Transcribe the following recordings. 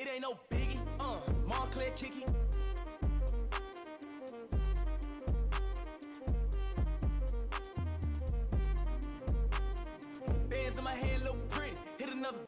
It ain't no biggie, Montclair kicky. Bands in my hand look pretty. Hit another.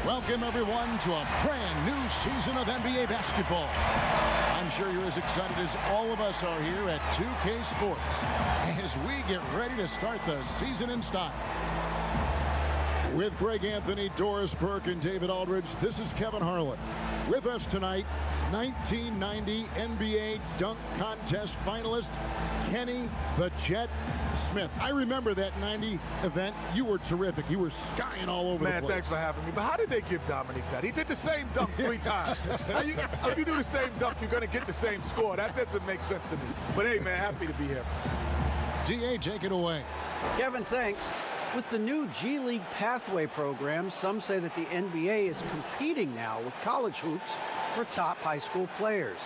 Welcome, everyone, to a brand new season of NBA basketball. I'm sure you're as excited as all of us are here at 2K Sports as we get ready to start the season in style. With Greg Anthony, Doris Burke, and David Aldridge, this is Kevin Harlan. With us tonight, 1990 NBA Dunk Contest finalist, Kenny the Jet Smith. I remember that 90 event. You were terrific. You were skying all over the place. Man, thanks for having me. But how did they give Dominique that? He did the same dunk 3 times. If you do the same dunk, you're going to get the same score. That doesn't make sense to me. But hey, man, happy to be here. DA, take it away. Kevin, thanks. With the new G League Pathway program, some say that the NBA is competing now with college hoops for top high school players.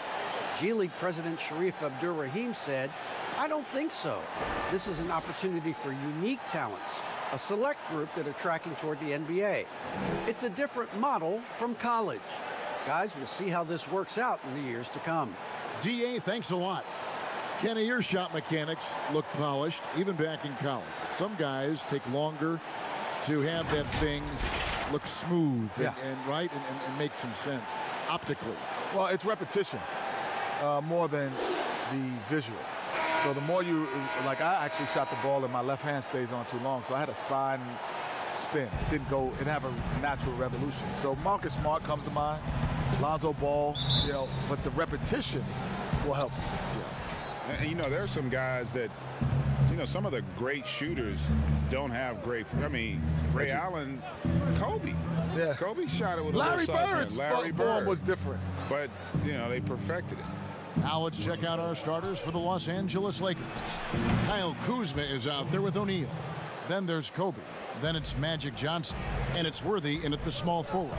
G League President Sharif Abdur-Rahim said, "I don't think so. This is an opportunity for unique talents, a select group that are tracking toward the NBA. It's a different model from college. Guys, we'll see how this works out in the years to come." DA, thanks a lot. Kenny, your shot mechanics look polished, even back in college. Some guys take longer to have that thing look smooth and make some sense optically. Well, it's repetition more than the visual. So the more you, like I actually shot the ball and my left hand stays on too long, so I had a side spin. It didn't go, it have a natural revolution. So Marcus Smart comes to mind, Lonzo Ball, but the repetition will help. And, there are some guys that, some of the great shooters don't have great. I mean, Ray Allen, Kobe. Yeah. Kobe shot it with a Larry little saucepan. Bird's Larry form Bird was different. But, they perfected it. Now let's check out our starters for the Los Angeles Lakers. Kyle Kuzma is out there with O'Neal. Then there's Kobe. Then it's Magic Johnson. And it's Worthy in at the small forward.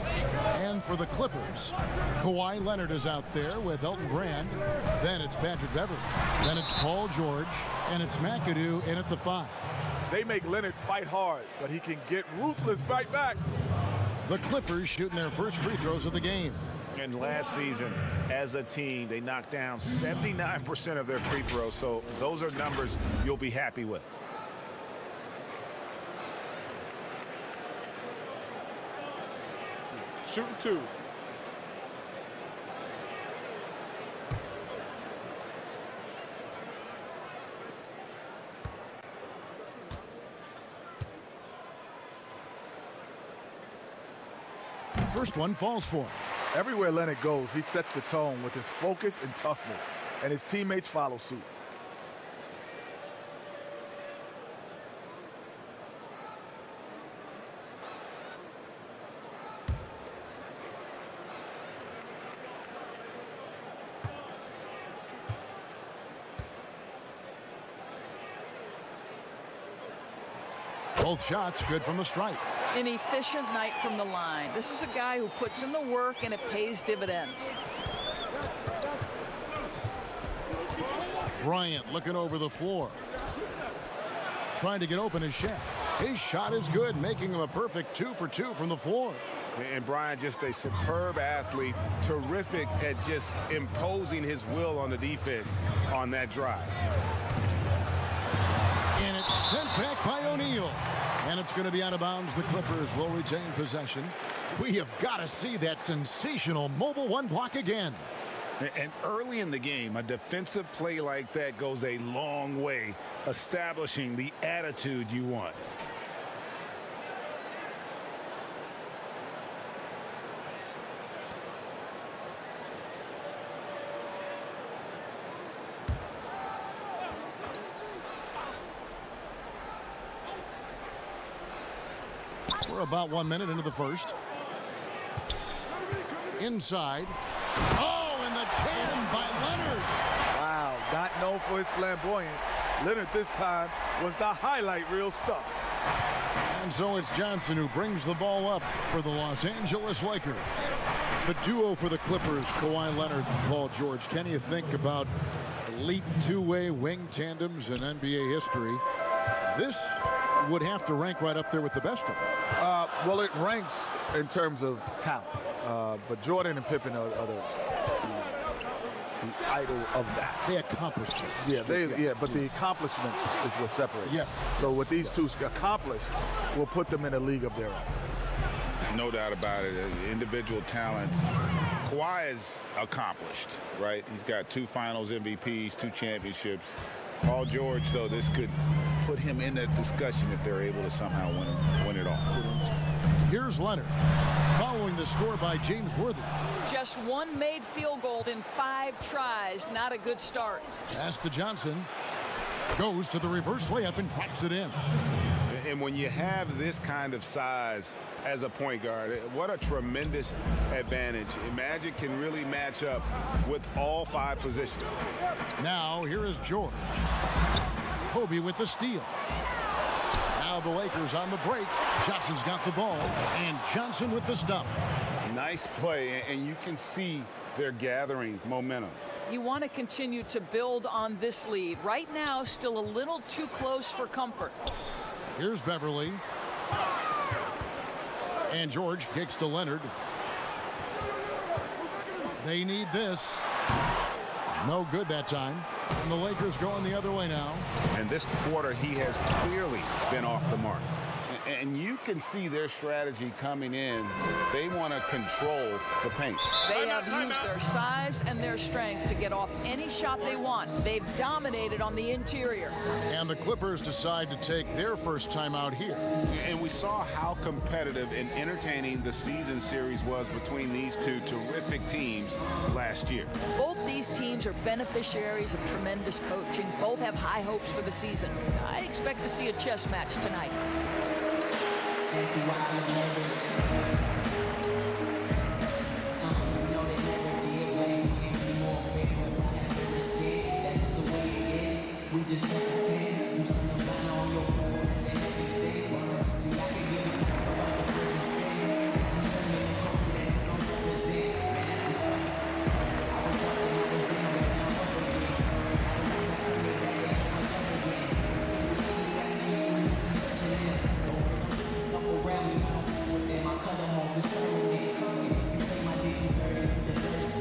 And for the Clippers, Kawhi Leonard is out there with Elton Brand. Then it's Patrick Beverley. Then it's Paul George. And it's McAdoo in at the 5. They make Leonard fight hard, but he can get ruthless right back. The Clippers shooting their first free throws of the game. And last season, as a team, they knocked down 79% of their free throws. So those are numbers you'll be happy with. Shooting 2. First one falls for him. Everywhere Leonard goes, he sets the tone with his focus and toughness, and his teammates follow suit. Both shots good from the stripe. An efficient night from the line. This is a guy who puts in the work and it pays dividends. Bryant looking over the floor. Trying to get open his shot. His shot is good, making him a perfect 2 for 2 from the floor. And Bryant, just a superb athlete, terrific at just imposing his will on the defense on that drive. And it's sent back by O'Neal. And it's going to be out of bounds. The Clippers will retain possession. We have got to see that sensational mobile one block again. And early in the game, a defensive play like that goes a long way, establishing the attitude you want. We're about 1 minute into the first. Inside. Oh, and the jam by Leonard. Wow, not known for his flamboyance. Leonard this time was the highlight reel stuff. And so it's Johnson who brings the ball up for the Los Angeles Lakers. The duo for the Clippers, Kawhi Leonard and Paul George. Can you think about elite two-way wing tandems in NBA history? This would have to rank right up there with the best of them. Well, it ranks in terms of talent. But Jordan and Pippen are the idol of that. They accomplished it. Yeah, but the accomplishments is what separates. Yes. So what these two accomplished will put them in a league of their own. No doubt about it. Individual talents. Kawhi is accomplished, right? He's got 2 finals MVPs, 2 championships. Paul George, though, this could put him in that discussion if they're able to somehow win it all. Here's Leonard, following the score by James Worthy. Just one made field goal in 5 tries. Not a good start. Pass to Johnson. Goes to the reverse layup and drops it in. And when you have this kind of size as a point guard, what a tremendous advantage. Magic can really match up with all 5 positions. Now here is George. Kobe with the steal. Now the Lakers on the break. Johnson's got the ball, and Johnson with the stuff. Nice play, and you can see they're gathering momentum. You want to continue to build on this lead. Right now, still a little too close for comfort. Here's Beverly. And George kicks to Leonard. They need this. No good that time. And the Lakers going the other way now. And this quarter, he has clearly been off the mark. And you can see their strategy coming in. They want to control the paint. They have used their size and their strength to get off any shot they want. They've dominated on the interior. And the Clippers decide to take their first time out here. And we saw how competitive and entertaining the season series was between these 2 terrific teams last year. Both these teams are beneficiaries of tremendous coaching. Both have high hopes for the season. I expect to see a chess match tonight. That's why I'm nervous. You know they never did life can't be more fair. If I have to escape, that's the way it is. We just can't pretend. You turn the line on your board, that's an heavy say. See, I can give you the understand. You turn in the country that you don't represent. Man, that's the same. I was up and I was in, but now I'm up again. I don't have to make that again. You see me as the news, just touching it. Around me, I don't know what that my cut them off is permanent. If you play my JT 30, you deserve it.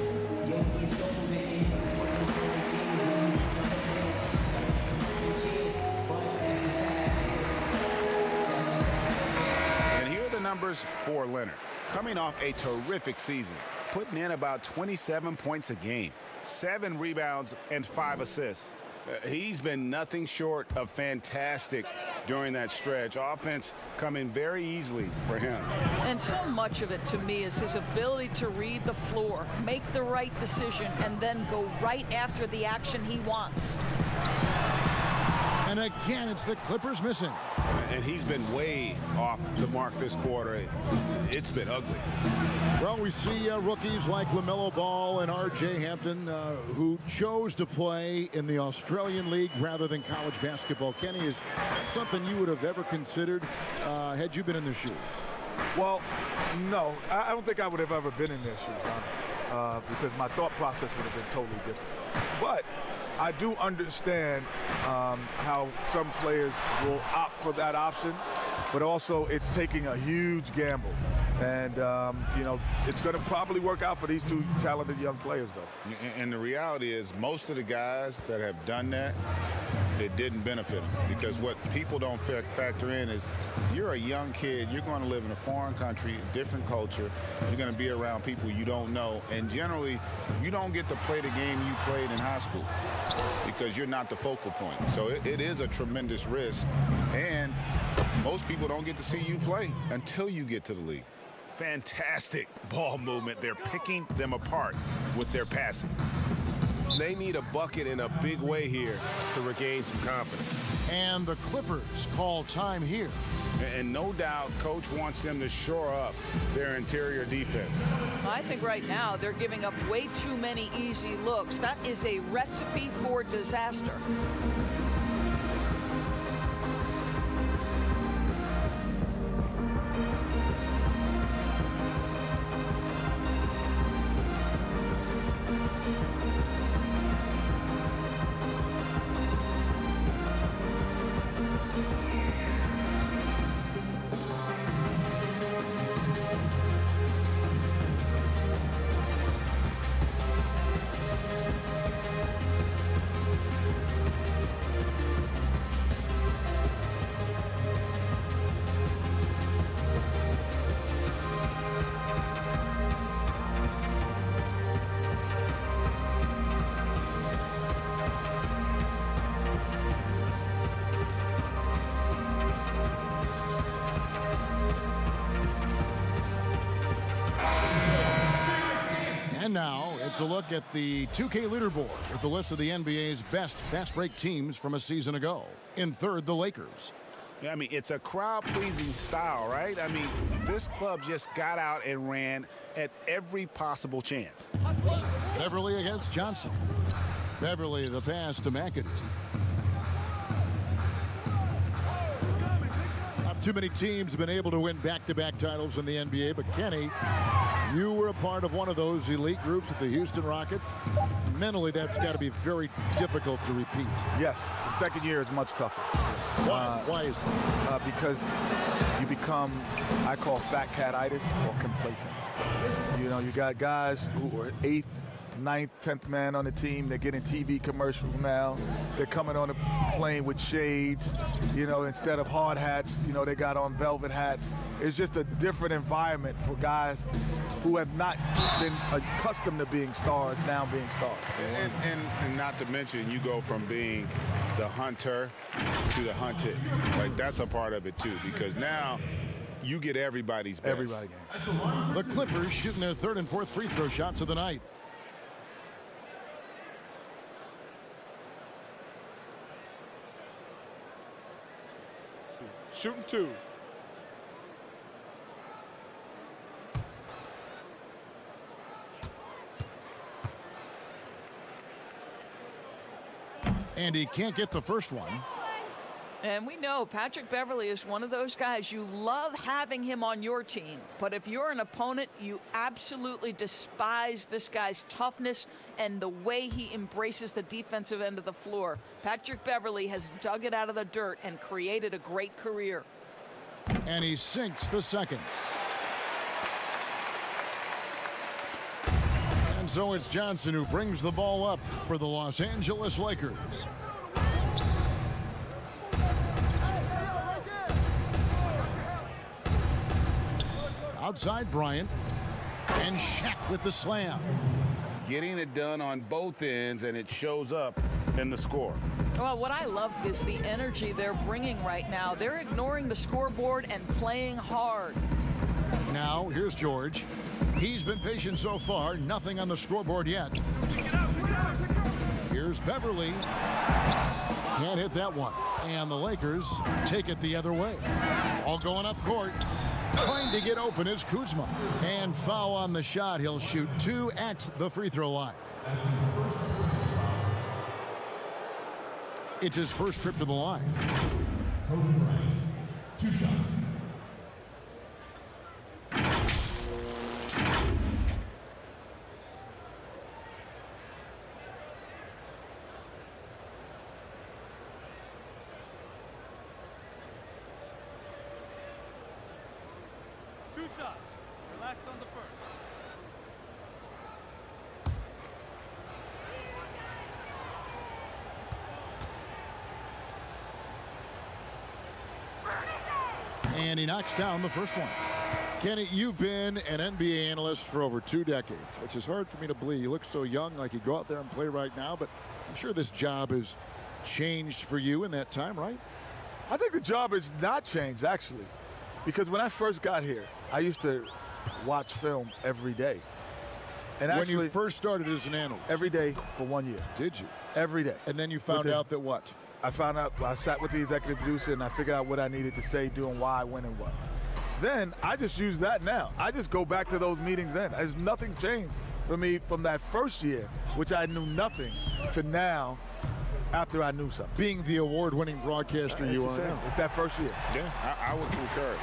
Guilty is your convictions. It's what you feel like is. When you feel the bills, like some other kids. But that's just how it is. That's just how it is. And here are the numbers for Leonard. Coming off a terrific season, putting in about 27 points a game, 7 rebounds, and 5 assists. He's been nothing short of fantastic during that stretch. Offense coming very easily for him. And so much of it, to me, is his ability to read the floor, make the right decision, and then go right after the action he wants. And again, it's the Clippers missing. And he's been way off the mark this quarter. It's been ugly. Well, we see rookies like LaMelo Ball and R.J. Hampton who chose to play in the Australian League rather than college basketball. Kenny, is something you would have ever considered had you been in their shoes? Well, no. I don't think I would have ever been in their shoes, honestly, because my thought process would have been totally different. But I do understand how some players will opt for that option, but also it's taking a huge gamble. And, you know, it's going to probably work out for these two talented young players, though. And the reality is most of the guys that have done that, it didn't benefit them. Because what people don't factor in is you're a young kid. You're going to live in a foreign country, different culture. You're going to be around people you don't know. And generally, you don't get to play the game you played in high school because you're not the focal point. So it is a tremendous risk. And most people don't get to see you play until you get to the league. Fantastic ball movement. They're picking them apart with their passing. They need a bucket in a big way here to regain some confidence. And the Clippers call time here. And no doubt, Coach wants them to shore up their interior defense. I think right now they're giving up way too many easy looks. That is a recipe for disaster. And now it's a look at the 2K leaderboard with the list of the NBA's best fast break teams from a season ago. In third, the Lakers. I mean, it's a crowd-pleasing style, right? I mean, this club just got out and ran at every possible chance. Beverly against Johnson. Beverly the pass to McAdoo. Not too many teams have been able to win back-to-back titles in the NBA, but Kenny, you were a part of one of those elite groups with the Houston Rockets. Mentally, that's got to be very difficult to repeat. Yes, the second year is much tougher. Why is that? Because you become, I call fat cat-itis or complacent. You know, you got guys who are 8th, 9th, 10th man on the team. They're getting TV commercials now. They're coming on the plane with shades. You know, instead of hard hats, you know, they got on velvet hats. It's just a different environment for guys who have not been accustomed to being stars, now being stars. And not to mention, you go from being the hunter to the hunted. Like, that's a part of it, too, because now you get everybody's best. Everybody game. The Clippers shooting their third and fourth free throw shots of the night. Shooting two. And he can't get the first one. And we know Patrick Beverly is one of those guys, you love having him on your team. But if you're an opponent, you absolutely despise this guy's toughness and the way he embraces the defensive end of the floor. Patrick Beverly has dug it out of the dirt and created a great career. And he sinks the second. And so it's Johnson who brings the ball up for the Los Angeles Lakers. Outside Bryant, and Shaq with the slam. Getting it done on both ends, and it shows up in the score. Well, what I love is the energy they're bringing right now. They're ignoring the scoreboard and playing hard. Now, here's George. He's been patient so far. Nothing on the scoreboard yet. Here's Beverly. Can't hit that one. And the Lakers take it the other way. All going up court. Trying to get open is Kuzma. And foul on the shot. He'll shoot 2 at the free throw line. It's his first trip to the line. Kobe Bryant, 2 shots. Relax on the first. And he knocks down the first one. Kenny, you've been an NBA analyst for over 2 decades, which is hard for me to believe. You look so young, like you go out there and play right now, but I'm sure this job has changed for you in that time, right? I think the job has not changed, actually, because when I first got here, I used to watch film every day. And when actually, you first started as an analyst? Every day for 1 year. Did you? Every day. And then you found out that what? I found out, I sat with the executive producer and I figured out what I needed to say, doing why, when, and what. Then I just use that now. I just go back to those meetings then. There's nothing changed for me from that first year, which I knew nothing, to now after I knew something. Being the award-winning broadcaster you are now. It's that first year. Yeah, I would concur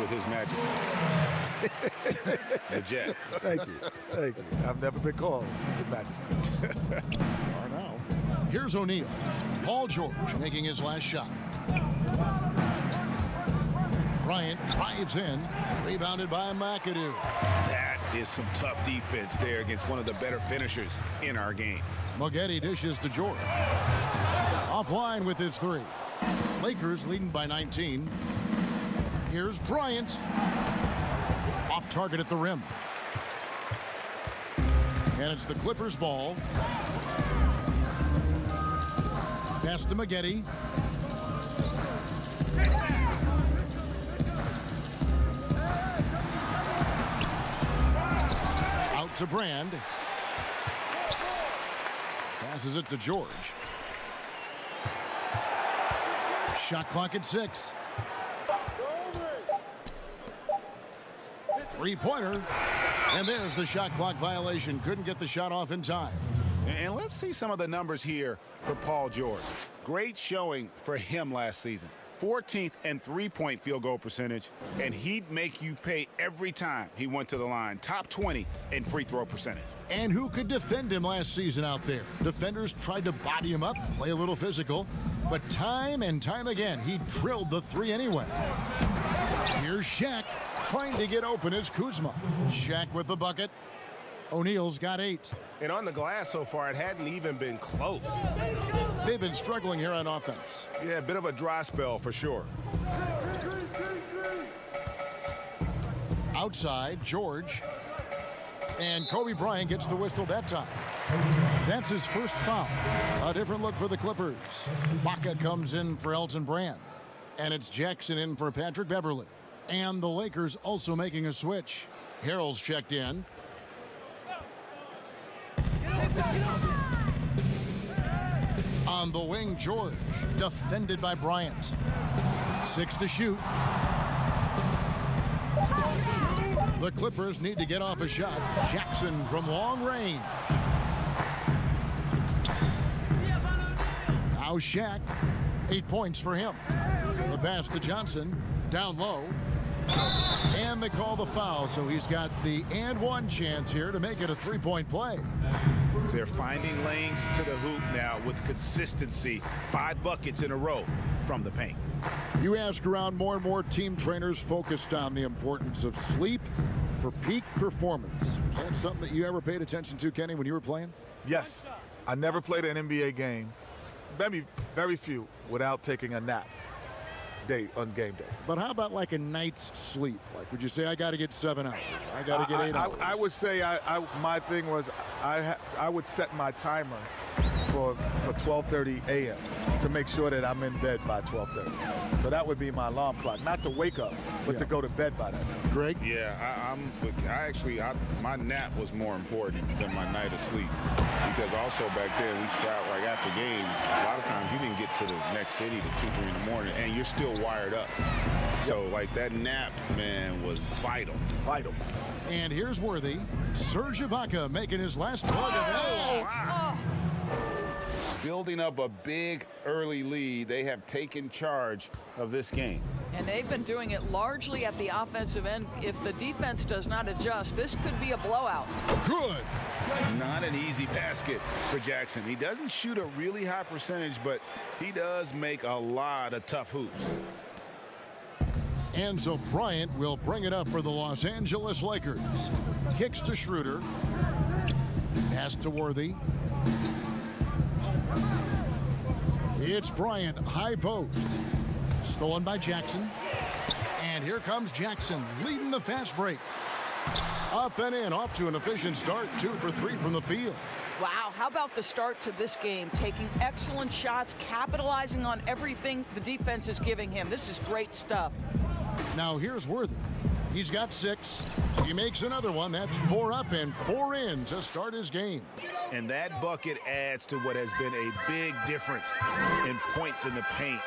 with His Majesty. The Jet. Thank you. Thank you. I've never been called His Majesty. Are now. Here's O'Neal. Paul George making his last shot. Bryant drives in, rebounded by McAdoo. That is some tough defense there against one of the better finishers in our game. Moghetti dishes to George. Offline with his 3. Lakers leading by 19. Here's Bryant. Off target at the rim. And it's the Clippers' ball. Pass to Moghetti. Out to Brand. Passes it to George. Shot clock at 6. 3-pointer. And there's the shot clock violation. Couldn't get the shot off in time. And let's see some of the numbers here for Paul George. Great showing for him last season. 14th and 3-point field goal percentage, and he'd make you pay every time he went to the line. Top 20 in free throw percentage. And who could defend him last season out there? Defenders tried to body him up, play a little physical, but time and time again, he drilled the 3 anyway. Here's Shaq trying to get open as Kuzma. Shaq with the bucket. O'Neal's got 8. And on the glass so far, it hadn't even been close. They've been struggling here on offense. Yeah, a bit of a dry spell for sure. Outside, George. And Kobe Bryant gets the whistle that time. That's his first foul. A different look for the Clippers. Baca comes in for Elton Brand. And it's Jackson in for Patrick Beverly. And the Lakers also making a switch. Harrell's checked in. On the wing, George, defended by Bryant. 6 to shoot. The Clippers need to get off a shot. Jackson from long range. Now Shaq, 8 points for him. The pass to Johnson, down low. And they call the foul, so he's got the and 1 chance here to make it a 3-point play. They're finding lanes to the hoop now with consistency. 5 buckets in a row from the paint. You ask around, more and more team trainers focused on the importance of sleep for peak performance. Was that something that you ever paid attention to, Kenny, when you were playing? Yes. I never played an NBA game, maybe very few, without taking a nap on game day. But how about like a night's sleep? Like, would you say I got to get 7 hours? I got to get 8 hours? I would say my thing was I would set my timer for 12:30 a.m. to make sure that I'm in bed by 12:30. So that would be my alarm clock, not to wake up, but to go to bed by that time. Greg? Yeah, my nap was more important than my night of sleep. Because also back then, we traveled, like after games, a lot of times you didn't get to the next city to 2, 3 in the morning, and you're still wired up. So, like, that nap, man, was vital. Vital. And here's Worthy. Serge Ibaka making his last plug of the night. Building up a big early lead, they have taken charge of this game. And they've been doing it largely at the offensive end. If the defense does not adjust, this could be a blowout. Good. Not an easy basket for Jackson. He doesn't shoot a really high percentage, but he does make a lot of tough hoops. Enzo Bryant will bring it up for the Los Angeles Lakers. Kicks to Schroeder. Pass to Worthy. It's Bryant, high post. Stolen by Jackson. And here comes Jackson, leading the fast break. Up and in, off to an efficient start. 2 for 3 from the field. Wow, how about the start to this game? Taking excellent shots, capitalizing on everything the defense is giving him. This is great stuff. Now here's Worthy. He's got 6. He makes another one. That's 4 up and 4 in to start his game. And that bucket adds to what has been a big difference in points in the paint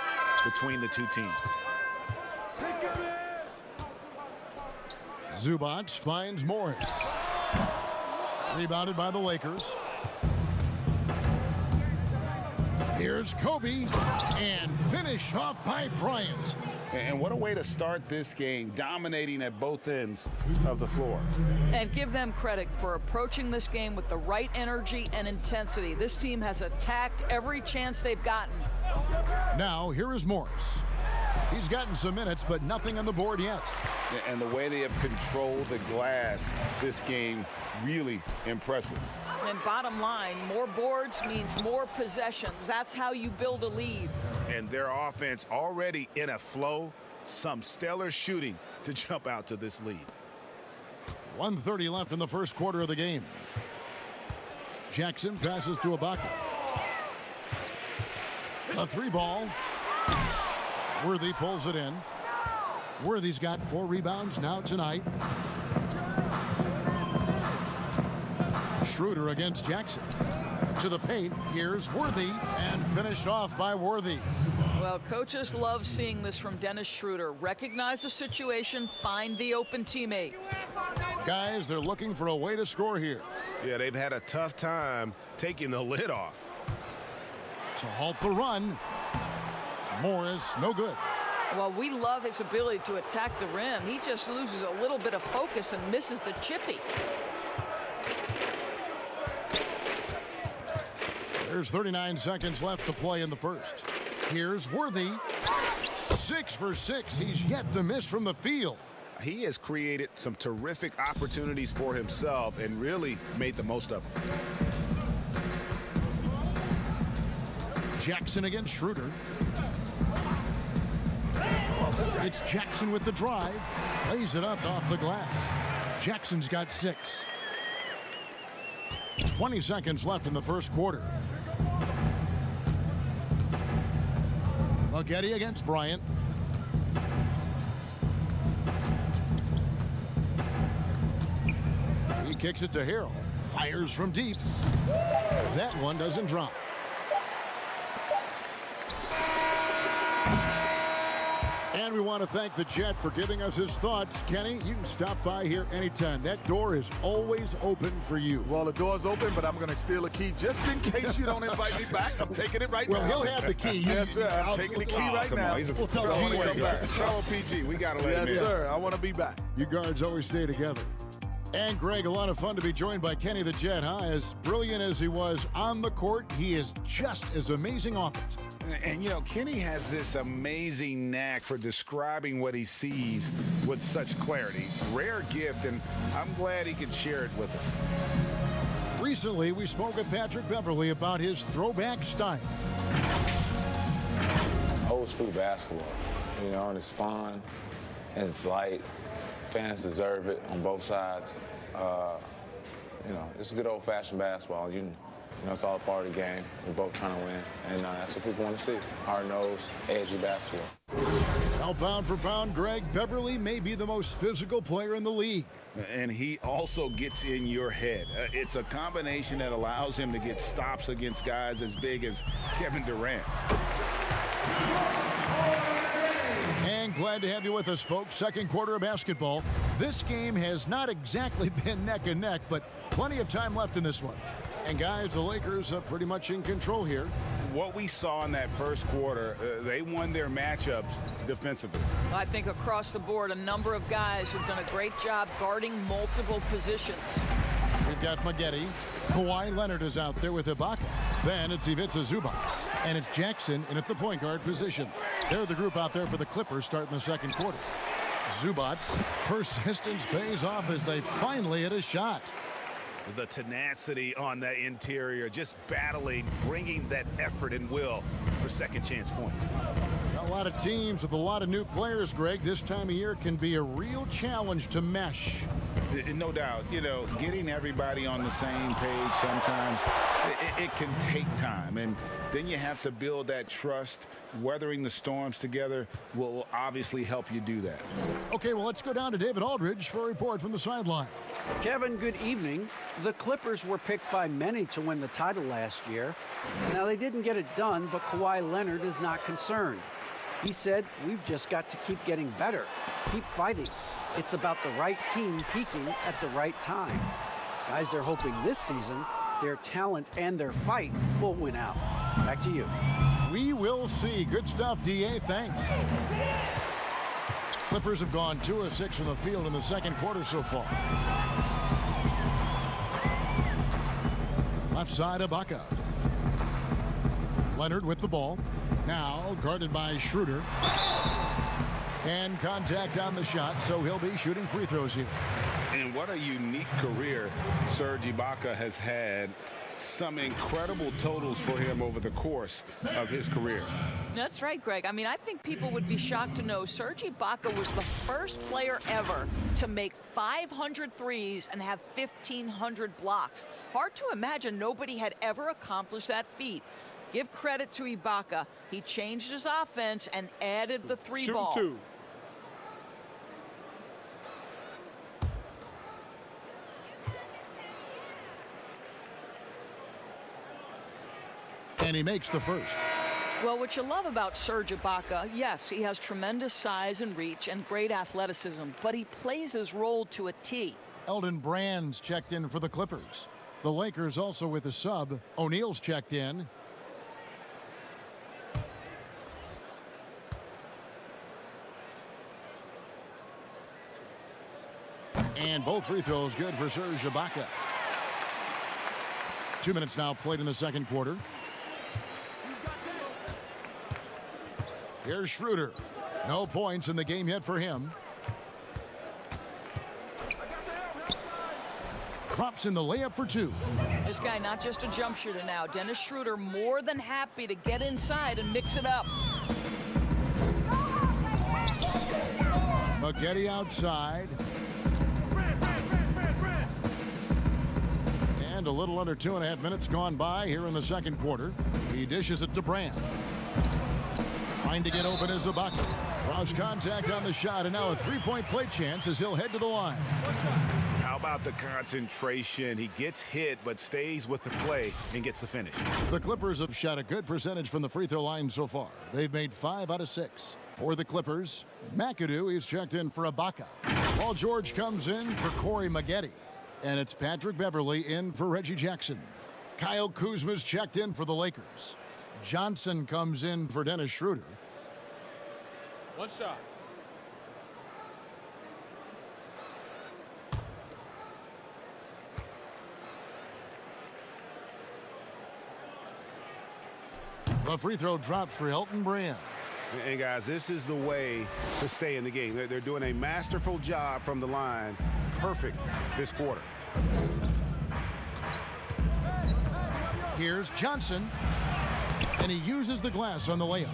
between the two teams. Zubac finds Morris. Rebounded by the Lakers. Here's Kobe. And finish off by Bryant. And what a way to start this game, dominating at both ends of the floor. And give them credit for approaching this game with the right energy and intensity. This team has attacked every chance they've gotten. Now, here is Morris. He's gotten some minutes, but nothing on the board yet. And the way they have controlled the glass this game, really impressive. And bottom line, more boards means more possessions. That's how you build a lead. And their offense already in a flow, some stellar shooting to jump out to this lead. 1:30 left in the first quarter of the game. Jackson passes to Ibaka. A 3 ball. Worthy pulls it in. Worthy's got 4 rebounds now tonight. Schroeder against Jackson. To the paint, here's Worthy, and finished off by Worthy. Well, coaches love seeing this from Dennis Schroeder. Recognize the situation, find the open teammate. Guys, they're looking for a way to score here. Yeah, they've had a tough time taking the lid off. To halt the run. Morris, no good. Well, we love his ability to attack the rim. He just loses a little bit of focus and misses the chippy. There's 39 seconds left to play in the first. Here's Worthy. 6 for 6. He's yet to miss from the field. He has created some terrific opportunities for himself and really made the most of them. Jackson against Schroeder. It's Jackson with the drive. Lays it up off the glass. Jackson's got 6. 20 seconds left in the first quarter. Maggette against Bryant. He kicks it to Harrell. Fires from deep. That one doesn't drop. And we want to thank the Jet for giving us his thoughts. Kenny, you can stop by here anytime. That door is always open for you. Well, the door's open, but I'm going to steal a key just in case you don't invite me back. I'm taking it right now. Well, he'll have the key. Yes, sir. I'm taking the key right now. We'll tell So G when he come back. Fellow PG, we got to let him in. Yes, sir. I want to be back. You guards always stay together. And Greg, a lot of fun to be joined by Kenny the Jet, huh? As brilliant as he was on the court, he is just as amazing off it. And, you know, Kenny has this amazing knack for describing what he sees with such clarity. Rare gift, and I'm glad he could share it with us. Recently, we spoke with Patrick Beverley about his throwback style. Old school basketball, you know, and it's fun, and it's light. Fans deserve it on both sides. You know, it's good old-fashioned basketball. You know, it's all a part of the game. We're both trying to win, and that's what people want to see. Hard-nosed, edgy basketball. Now, pound for pound, Greg Beverley may be the most physical player in the league. and he also gets in your head. It's a combination that allows him to get stops against guys as big as Kevin Durant. And glad to have you with us, folks. Second quarter of basketball. This game has not exactly been neck and neck, but plenty of time left in this one. And guys, the Lakers are pretty much in control here. What we saw in that first quarter, they won their matchups defensively. I think across the board, a number of guys have done a great job guarding multiple positions. We've got Maggette. Kawhi Leonard is out there with Ibaka. Then it's Ivica Zubac. And it's Jackson in at the point guard position. They're the group out there for the Clippers starting the second quarter. Zubac, persistence pays off as they finally hit a shot. The tenacity on the interior, just battling, bringing that effort and will for second chance points. A lot of teams with a lot of new players, Greg, this time of year can be a real challenge to mesh. No doubt, you know, getting everybody on the same page sometimes, it can take time. And then you have to build that trust. Weathering the storms together will obviously help you do that. Okay, well, let's go down to David Aldridge for a report from the sideline. Kevin, good evening. The Clippers were picked by many to win the title last year. Now, they didn't get it done, but Kawhi Leonard is not concerned. He said, "We've just got to keep getting better, keep fighting. It's about the right team peaking at the right time." Guys are hoping this season their talent and their fight will win out. Back to you. We will see. Good stuff, D.A. Thanks. Clippers have gone 2 of 6 from the field in the second quarter so far. Left side, Ibaka. Leonard with the ball. Now guarded by Schroeder. And contact on the shot, so he'll be shooting free throws here. And what a unique career Serge Ibaka has had. Some incredible totals for him over the course of his career. That's right, Greg. I mean, I think people would be shocked to know Serge Ibaka was the first player ever to make 500 threes and have 1,500 blocks. Hard to imagine nobody had ever accomplished that feat. Give credit to Ibaka. He changed his offense and added the three ball. Shoot 2. And he makes the first. Well, what you love about Serge Ibaka, yes, he has tremendous size and reach and great athleticism, but he plays his role to a T. Elton Brand's checked in for the Clippers. The Lakers also with a sub. O'Neal's checked in. And both free throws good for Serge Ibaka. 2 minutes now played in the second quarter. Here's Schroeder. No points in the game yet for him. Drops in the layup for 2. This guy not just a jump shooter now. Dennis Schroeder more than happy to get inside and mix it up. Maggette outside. And a little under 2.5 minutes gone by here in the second quarter. He dishes it to Brand. Trying to get open is Ibaka. Draws contact on the shot, and now a three-point play chance as he'll head to the line. How about the concentration? He gets hit, but stays with the play and gets the finish. The Clippers have shot a good percentage from the free throw line so far. They've made 5 out of 6. For the Clippers, McAdoo is checked in for Ibaka. Paul George comes in for Corey Maggette. And it's Patrick Beverly in for Reggie Jackson. Kyle Kuzma's checked in for the Lakers. Johnson comes in for Dennis Schroeder. One shot. A free throw dropped for Elton Brand. And guys, this is the way to stay in the game. They're doing a masterful job from the line. Perfect this quarter. Here's Johnson. And he uses the glass on the layup.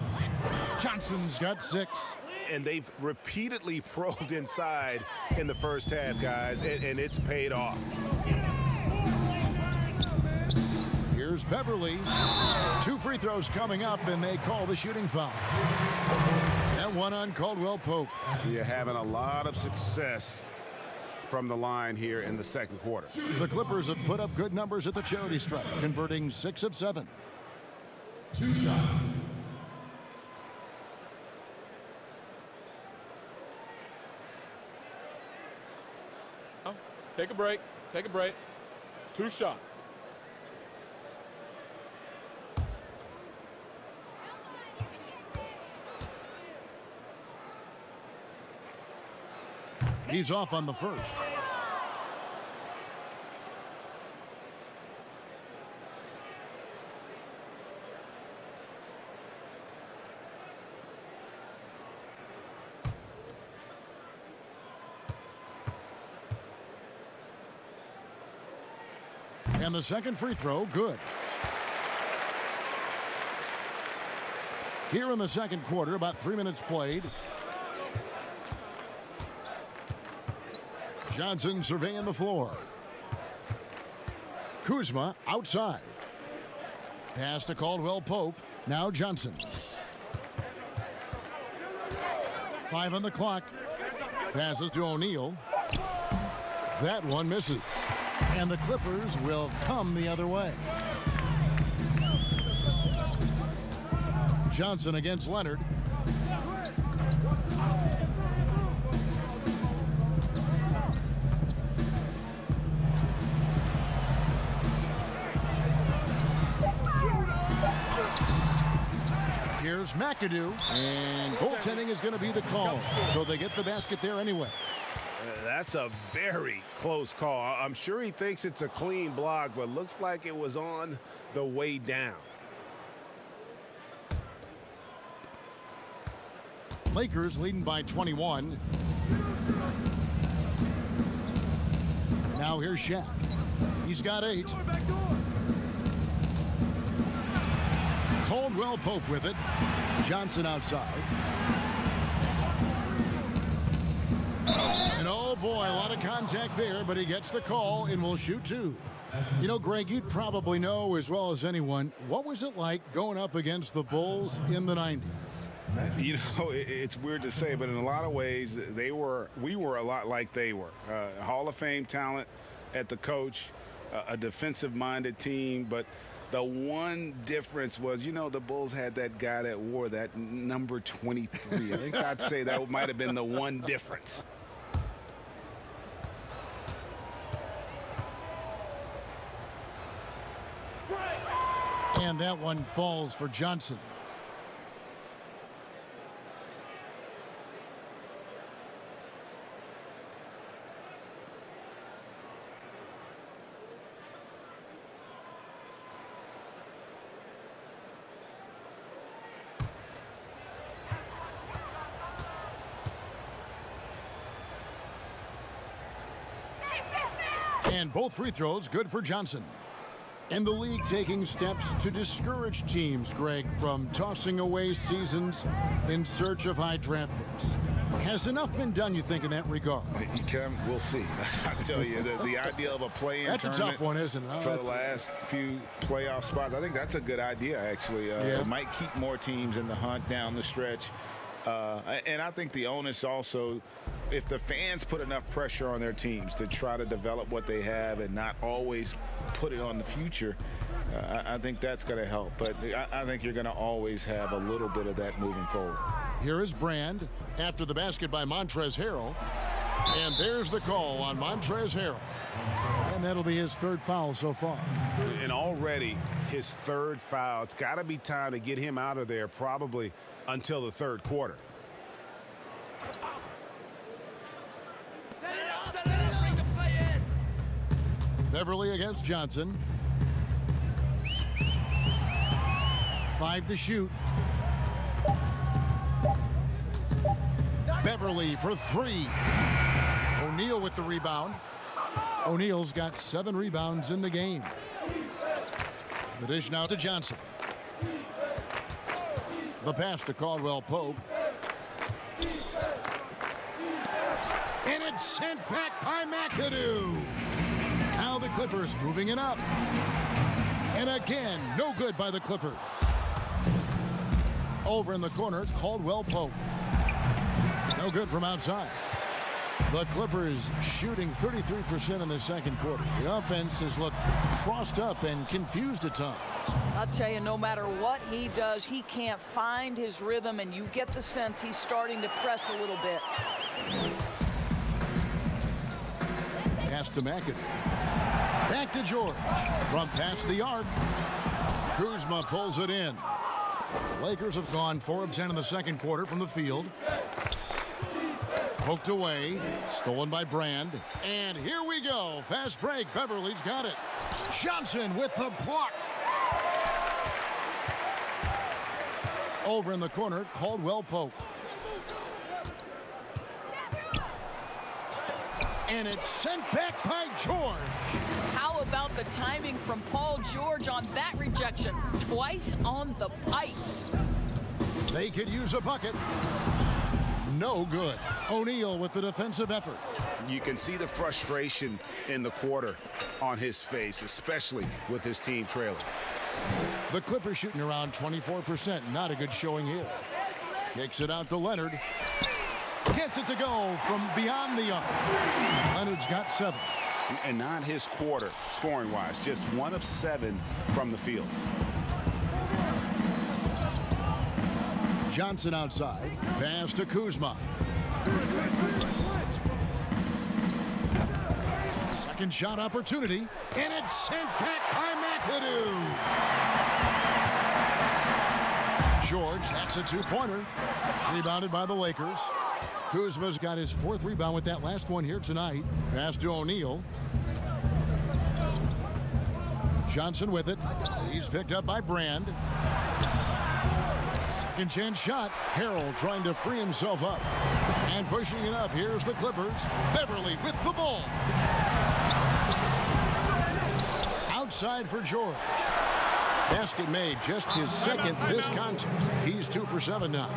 Johnson's got 6. And they've repeatedly probed inside in the first half, guys, and it's paid off. Here's Beverly. 2 free throws coming up, and they call the shooting foul. That one on Caldwell Pope. You're having a lot of success from the line here in the second quarter. The Clippers have put up good numbers at the charity stripe, converting 6 of 7. 2 shots. Take a break. Take a break. 2 shots. He's off on the first. And the second free throw, good. Here in the second quarter, about 3 minutes played. Johnson surveying the floor. Kuzma outside. Pass to Caldwell Pope. Now Johnson. 5 on the clock. Passes to O'Neal. That one misses. And the Clippers will come the other way. Johnson against Leonard. Here's McAdoo, and goaltending is going to be the call, so they get the basket there anyway. That's a very close call. I'm sure he thinks it's a clean block, but looks like it was on the way down. Lakers leading by 21. Now here's Shaq. He's got 8. Caldwell Pope with it. Johnson outside. And oh boy, a lot of contact there, but he gets the call and will shoot 2. You know, Greg, you'd probably know as well as anyone, what was it like going up against the Bulls in the 90s? You know, it's weird to say, but in a lot of ways, we were a lot like they were. Hall of Fame talent at the coach, a defensive-minded team, but the one difference was, you know, the Bulls had that guy that wore that number 23. I think I'd say that might have been the one difference. And that one falls for Johnson. And both free throws good for Johnson. And the league taking steps to discourage teams, Greg, from tossing away seasons in search of high draft picks. Has enough been done, you think, in that regard? We'll see. I tell you, the idea of a play-in that's tournament a tough one, isn't it? for the last few playoff spots, I think that's a good idea, actually. It might keep more teams in the hunt down the stretch. And I think the onus also, if the fans put enough pressure on their teams to try to develop what they have and not always put it on the future, I think that's going to help. But I think you're going to always have a little bit of that moving forward. Here is Brand after the basket by Montrezl Harrell. And there's the call on Montrezl Harrell. And that'll be his 3rd foul so far. And already his 3rd foul. It's got to be time to get him out of there probably until the 3rd quarter. Beverly against Johnson. 5 to shoot. Beverly for 3. O'Neal with the rebound. O'Neal's got 7 rebounds in the game. The dish now to Johnson. The pass to Caldwell Pope. And it's sent back by McAdoo. Now the Clippers moving it up. And again, no good by the Clippers. Over in the corner, Caldwell Pope. No good from outside. The Clippers shooting 33% in the second quarter. The offense has looked crossed up and confused at times. I'll tell you, no matter what he does, he can't find his rhythm, and you get the sense he's starting to press a little bit. Pass to McAdoo. Back to George. From past the arc. Kuzma pulls it in. The Lakers have gone 4 of 10 in the second quarter from the field. Poked away. Stolen by Brand. And here we go. Fast break. Beverly's got it. Johnson with the block. Over in the corner, Caldwell Pope. And it's sent back by George. How about the timing from Paul George on that rejection? Twice on the pipes. They could use a bucket. No good. O'Neal with the defensive effort. You can see the frustration in the quarter on his face, especially with his team trailing. The Clippers shooting around 24%. Not a good showing here. Kicks it out to Leonard. Gets it to go from beyond the arc. Leonard's got 7. And not his quarter, scoring-wise. Just 1 of 7 from the field. Johnson outside. Pass to Kuzma. Second shot opportunity. And it's sent back by McAdoo. George, that's a 2-pointer. Rebounded by the Lakers. Kuzma's got his 4th rebound with that last one here tonight. Pass to O'Neal. Johnson with it. He's picked up by Brand. Second chance shot. Harrell trying to free himself up. And pushing it up. Here's the Clippers. Beverly with the ball. Outside for George. Basket made, just his 2nd this contest. He's 2 for 7 now.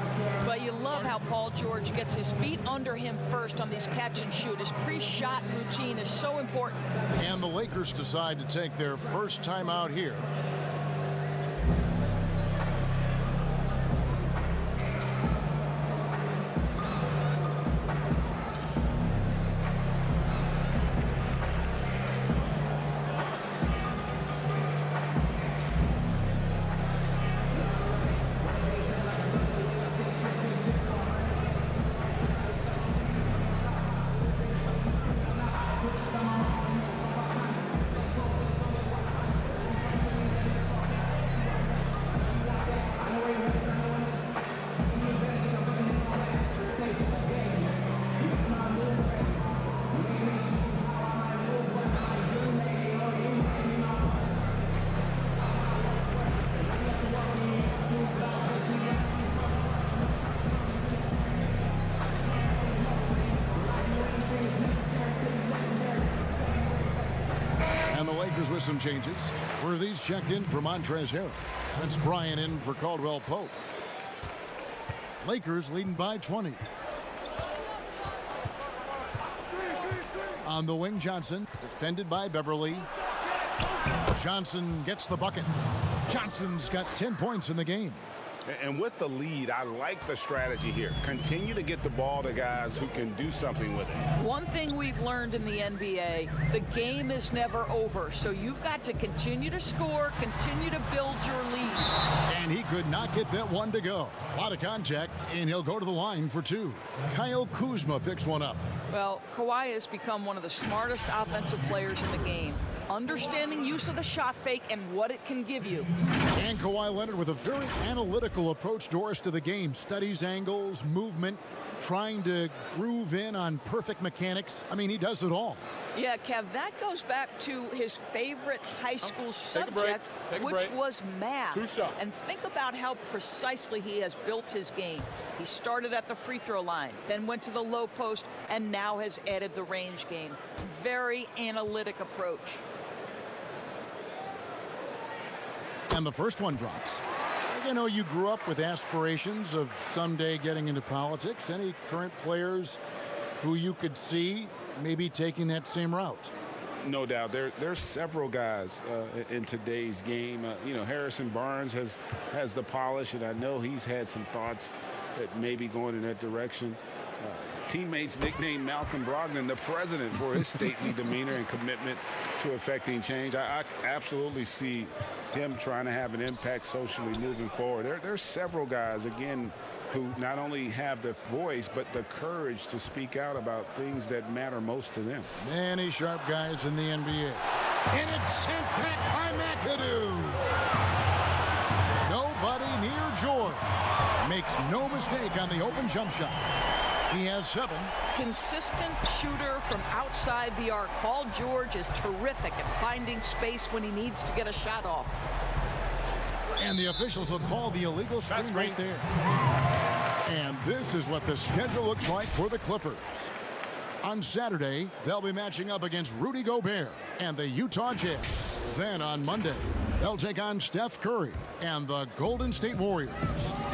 But you love how Paul George gets his feet under him first on these catch and shoot. His pre-shot routine is so important. And the Lakers decide to take their first time out here. With some changes. Worthy's checked in for Montrezl Harrell. That's Bryant in for Caldwell Pope. Lakers leading by 20. On the wing, Johnson, defended by Beverly. Johnson gets the bucket. Johnson's got 10 points in the game. And with the lead, I like the strategy here. Continue to get the ball to guys who can do something with it. One thing we've learned in the NBA, the game is never over. So you've got to continue to score, continue to build your lead. And he could not get that one to go. A lot of contact, and he'll go to the line for 2. Kyle Kuzma picks one up. Well, Kawhi has become one of the smartest offensive players in the game. Understanding use of the shot fake and what it can give you. And Kawhi Leonard with a very analytical approach, Doris, to the game. Studies angles, movement, trying to groove in on perfect mechanics. I mean, he does it all. Yeah, Kev, that goes back to his favorite high school subject, which was math. 2 shots. And think about how precisely he has built his game. He started at the free throw line, then went to the low post, and now has added the range game. Very analytic approach. And the first one drops. You know, you grew up with aspirations of someday getting into politics. Any current players who you could see maybe taking that same route? No doubt. There's several guys in today's game. You know, Harrison Barnes has the polish, and I know he's had some thoughts that maybe going in that direction. teammates nicknamed Malcolm Brogdon the president for his stately demeanor and commitment to effecting change. I absolutely see him trying to have an impact socially moving forward. There's several guys, again, who not only have the voice, but the courage to speak out about things that matter most to them. Many sharp guys in the NBA. And it's sent back by McAdoo. Nobody near George. Makes no mistake on the open jump shot. He has 7. Consistent shooter from outside the arc. Paul George is terrific at finding space when he needs to get a shot off. And the officials have called the illegal screen right there. And this is what the schedule looks like for the Clippers. On Saturday, they'll be matching up against Rudy Gobert and the Utah Jazz. Then on Monday, they'll take on Steph Curry and the Golden State Warriors.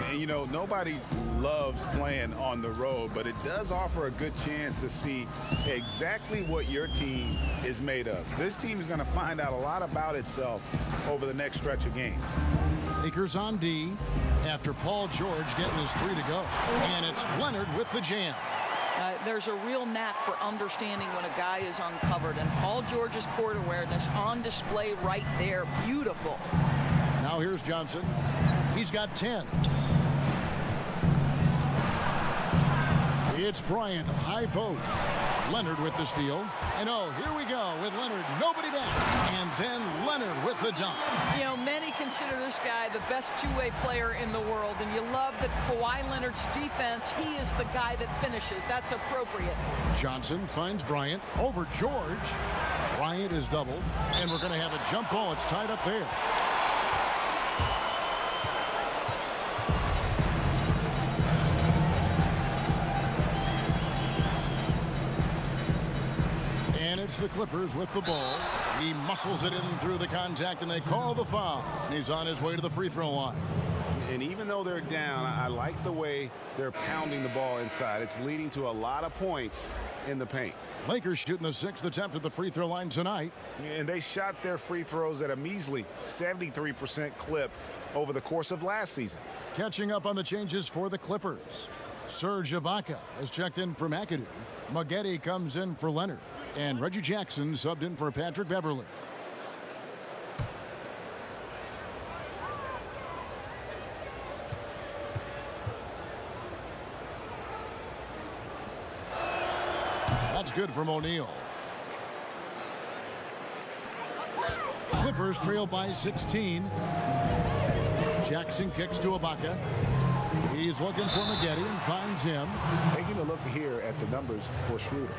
And, you know, nobody loves playing on the road, but it does offer a good chance to see exactly what your team is made of. This team is going to find out a lot about itself over the next stretch of games. Lakers on D after Paul George getting his 3 to go. And it's Leonard with the jam. There's a real knack for understanding when a guy is uncovered, and Paul George's court awareness on display right there. Beautiful. Now here's Johnson. He's got 10. It's Bryant, high post. Leonard with the steal. And oh, here we go with Leonard, nobody back. And then Leonard with the dunk. You know, many consider this guy the best two-way player in the world, and you love that Kawhi Leonard's defense, he is the guy that finishes. That's appropriate. Johnson finds Bryant over George. Bryant is doubled, and we're going to have a jump ball. It's tied up there. It's the Clippers with the ball. He muscles it in through the contact, and they call the foul. And he's on his way to the free throw line. And even though they're down, I like the way they're pounding the ball inside. It's leading to a lot of points in the paint. Lakers shooting the 6th attempt at the free throw line tonight. And they shot their free throws at a measly 73% clip over the course of last season. Catching up on the changes for the Clippers. Serge Ibaka has checked in for McAdoo. Maggette comes in for Leonard. And Reggie Jackson subbed in for Patrick Beverly. That's good from O'Neal. Clippers trail by 16. Jackson kicks to Ibaka. He's looking for Maggette and finds him. Taking a look here at the numbers for Schroeder.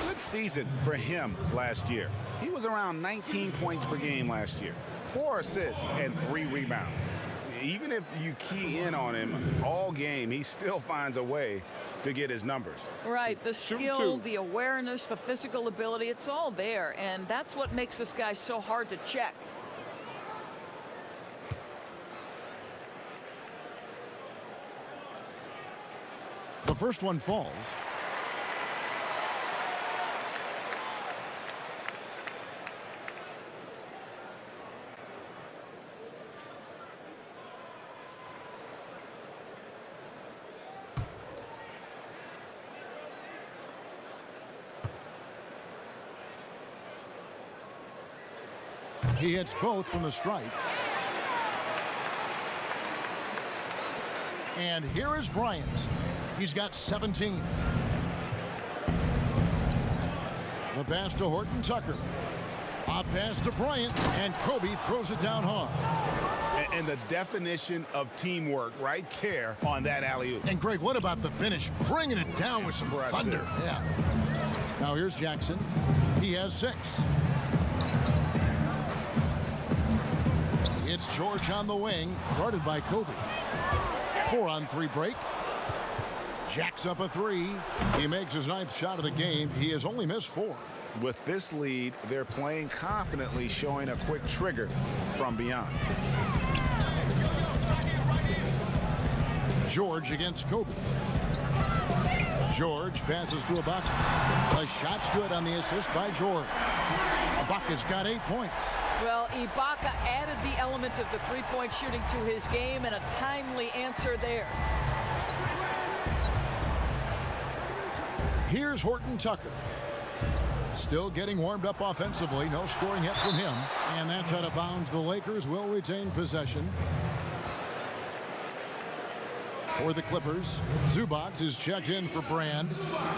Good season for him last year. He was around 19 points per game last year, 4 assists and 3 rebounds. Even if you key in on him all game, he still finds a way to get his numbers. Right, the skill, the awareness, the physical ability, it's all there, and that's what makes this guy so hard to check. The first one falls. He hits both from the stripe. And here is Bryant. He's got 17. The pass to Horton Tucker. A pass to Bryant, and Kobe throws it down hard. And the definition of teamwork right there on that alley-oop. And Greg, what about the finish? Bringing it down with some thunder. Yeah. Now here's Jackson. He has 6. It's George on the wing, guarded by Kobe. 4-on-3 break. Jacks up a 3. He makes his 9th shot of the game. He has only missed 4. With this lead, they're playing confidently, showing a quick trigger from beyond. George against Kobe. George passes to Ibaka. The shot's good on the assist by George. Ibaka's got 8 points. Well, Ibaka added the element of the three-point shooting to his game, and a timely answer there. Here's Horton Tucker. Still getting warmed up offensively. No scoring yet from him. And that's out of bounds. The Lakers will retain possession. For the Clippers, Zubac is checked in for Brand.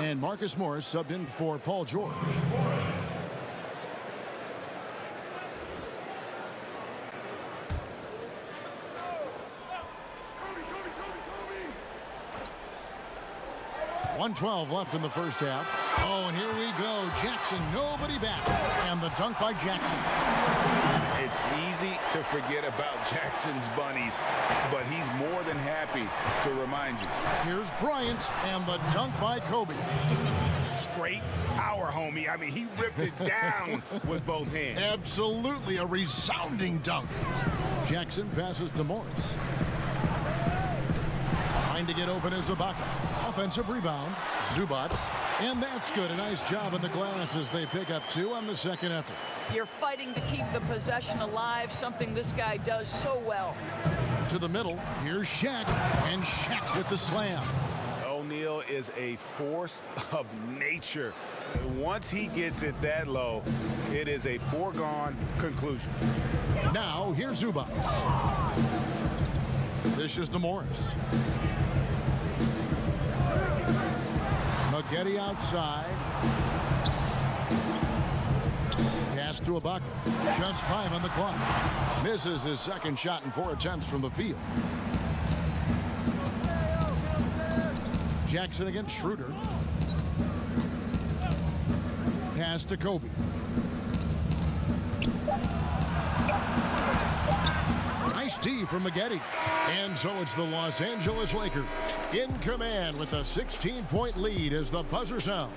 And Marcus Morris subbed in for Paul George. .112 left in the first half. Oh, and here we go. Jackson, nobody back. And the dunk by Jackson. It's easy to forget about Jackson's bunnies, but he's more than happy to remind you. Here's Bryant and the dunk by Kobe. Straight power, homie. I mean, he ripped it down with both hands. Absolutely a resounding dunk. Jackson passes to Morris. Trying to get open is Ibaka. Offensive rebound. Zubac. And that's good. A nice job in the glass as they pick up 2 on the second effort. You're fighting to keep the possession alive, something this guy does so well. To the middle. Here's Shaq. And Shaq with the slam. O'Neal is a force of nature. Once he gets it that low, it is a foregone conclusion. Now, here's Zubac. This is to Morris. Getty outside. Pass to Ibaka. Just 5 on the clock. Misses his second shot in 4 attempts from the field. Jackson against Schroeder. Pass to Kobe. Nice D from Maggette. And so it's the Los Angeles Lakers in command with a 16-point lead as the buzzer sounds.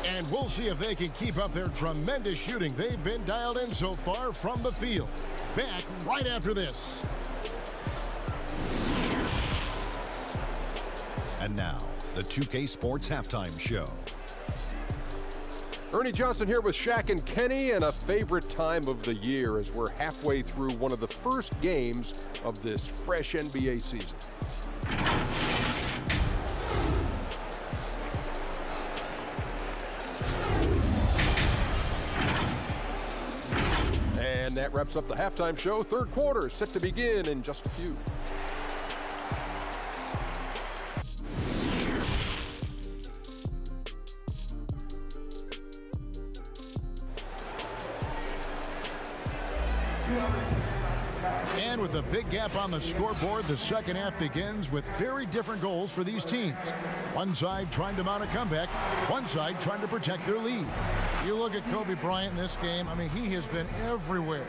And we'll see if they can keep up their tremendous shooting they've been dialed in so far from the field. Back right after this. And now, the 2K Sports Halftime Show. Ernie Johnson here with Shaq and Kenny, and a favorite time of the year as we're halfway through one of the first games of this fresh NBA season. And that wraps up the halftime show. Third quarter is set to begin in just a few. And with a big gap on the scoreboard, the second half begins with very different goals for these teams. One side trying to mount a comeback, one side trying to protect their lead. You look at Kobe Bryant in this game, I mean, he has been everywhere.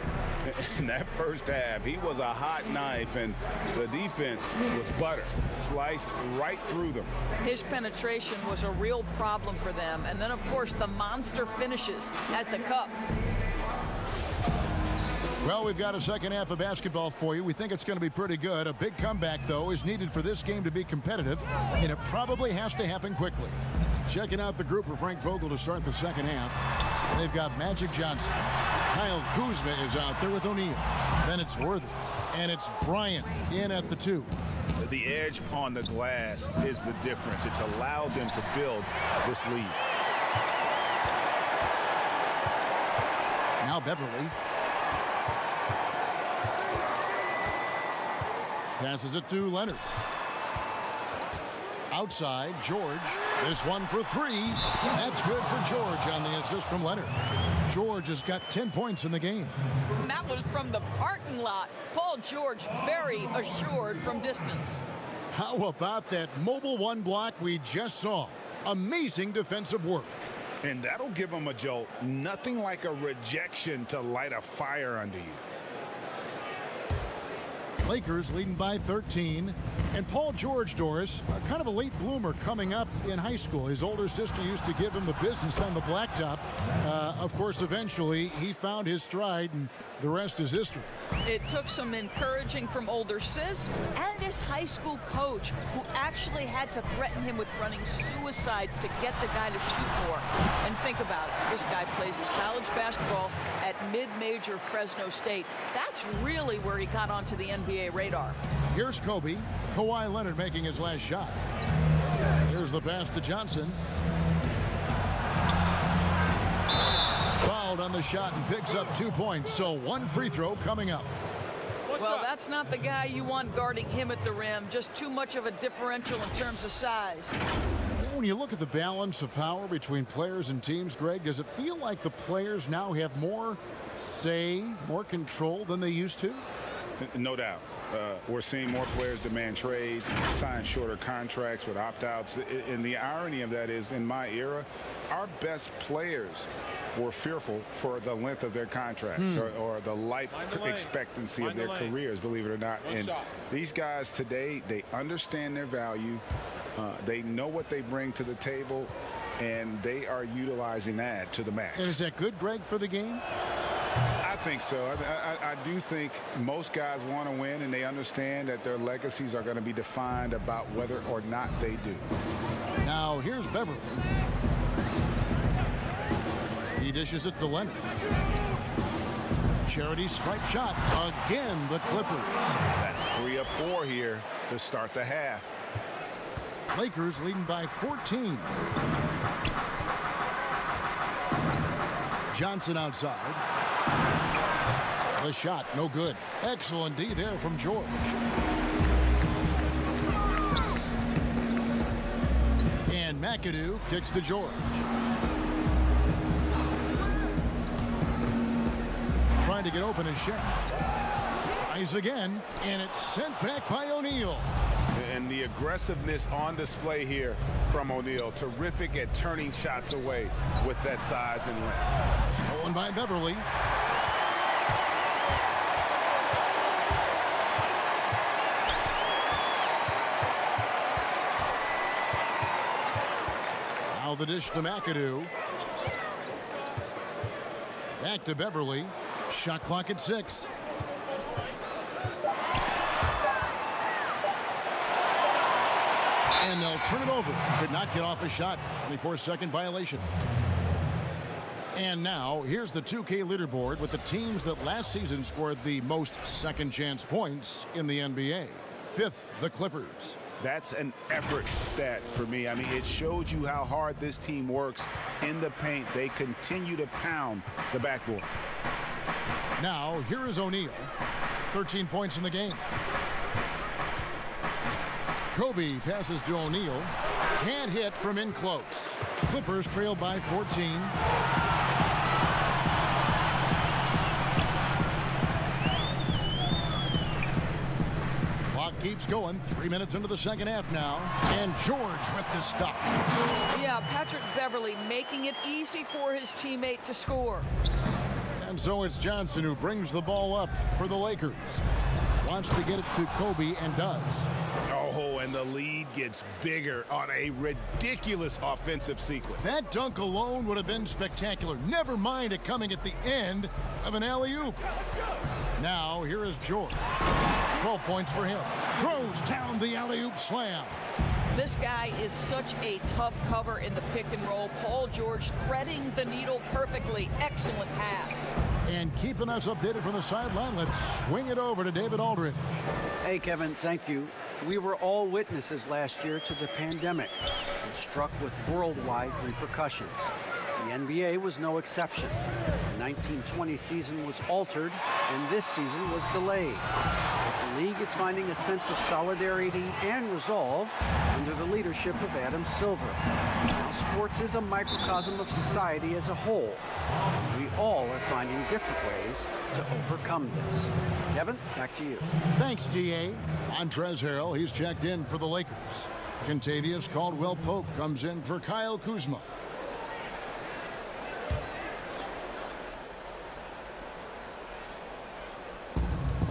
In that first half, he was a hot knife, and the defense was butter, sliced right through them. His penetration was a real problem for them. And then, of course, the monster finishes at the cup. Well, we've got a second half of basketball for you. We think it's going to be pretty good. A big comeback, though, is needed for this game to be competitive, and it probably has to happen quickly. Checking out the group for Frank Vogel to start the second half. They've got Magic Johnson. Kyle Kuzma is out there with O'Neal. Then it's Worthy. And it's Bryant in at the 2. The edge on the glass is the difference. It's allowed them to build this lead. Now Beverly. Passes it to Leonard. Outside, George. This one for 3. That's good for George on the assist from Leonard. George has got 10 points in the game. And that was from the parking lot. Paul George very assured from distance. How about that mobile 1 block we just saw? Amazing defensive work. And that'll give them a jolt. Nothing like a rejection to light a fire under you. Lakers leading by 13. And Paul George, Doris, kind of a late bloomer coming up in high school. His older sister used to give him the business on the blacktop. Of course, eventually, he found his stride, and the rest is history. It took some encouraging from older sis and his high school coach, who actually had to threaten him with running suicides to get the guy to shoot more. And think about it. This guy plays his college basketball at mid-major Fresno State. That's really where he got onto the NBA radar. Here's Kobe. Kawhi Leonard making his last shot. Here's the pass to Johnson. Fouled on the shot and picks up 2 points. So one free throw coming up. Well, that's not the guy you want guarding him at the rim. Just too much of a differential in terms of size. When you look at the balance of power between players and teams, Greg, does it feel like the players now have more say, more control than they used to? No doubt. We're seeing more players demand trades, sign shorter contracts with opt-outs. And the irony of that is, in my era, our best players were fearful for the length of their contracts or the life expectancy of their careers, believe it or not. And these guys today, they understand their value. They know what they bring to the table, and they are utilizing that to the max. And is that good, Greg, for the game? I think so. I do think most guys want to win, and they understand that their legacies are going to be defined about whether or not they do. Now, here's Beverly. He dishes it to Leonard. Charity stripe shot. Again, the Clippers. That's 3 of 4 here to start the half. Lakers leading by 14. Johnson outside. The shot, no good. Excellent D there from George. And McAdoo kicks to George. Trying to get open his shot. Tries again, and it's sent back by O'Neal. And the aggressiveness on display here from O'Neal. Terrific at turning shots away with that size and length. Stolen by Beverly. Now the dish to McAdoo. Back to Beverly. Shot clock at 6. And they'll turn it over. Could not get off a shot. 24-second violation. And now, here's the 2K leaderboard with the teams that last season scored the most second-chance points in the NBA. 5th, the Clippers. That's an effort stat for me. I mean, it shows you how hard this team works in the paint. They continue to pound the backboard. Now, here is O'Neal. 13 points in the game. Kobe passes to O'Neal. Can't hit from in close. Clippers trail by 14. Clock keeps going. 3 minutes into the second half now. And George with the stuff. Yeah, Patrick Beverly making it easy for his teammate to score. And so it's Johnson who brings the ball up for the Lakers. Wants to get it to Kobe and does. Oh, and the lead gets bigger on a ridiculous offensive sequence. That dunk alone would have been spectacular. Never mind it coming at the end of an alley-oop. Now, here is George. 12 points for him. Throws down the alley-oop slam. This guy is such a tough cover in the pick and roll. Paul George threading the needle perfectly. Excellent pass. And keeping us updated from the sideline, let's swing it over to David Aldridge. Hey, Kevin, thank you. We were all witnesses last year to the pandemic and struck with worldwide repercussions. The NBA was no exception. The 1920 season was altered, and this season was delayed. But the league is finding a sense of solidarity and resolve under the leadership of Adam Silver. Now, sports is a microcosm of society as a whole. We all are finding different ways to overcome this. Kevin, back to you. Thanks, DA. Montrezl Harrell, he's checked in for the Lakers. Kentavious Caldwell-Pope comes in for Kyle Kuzma.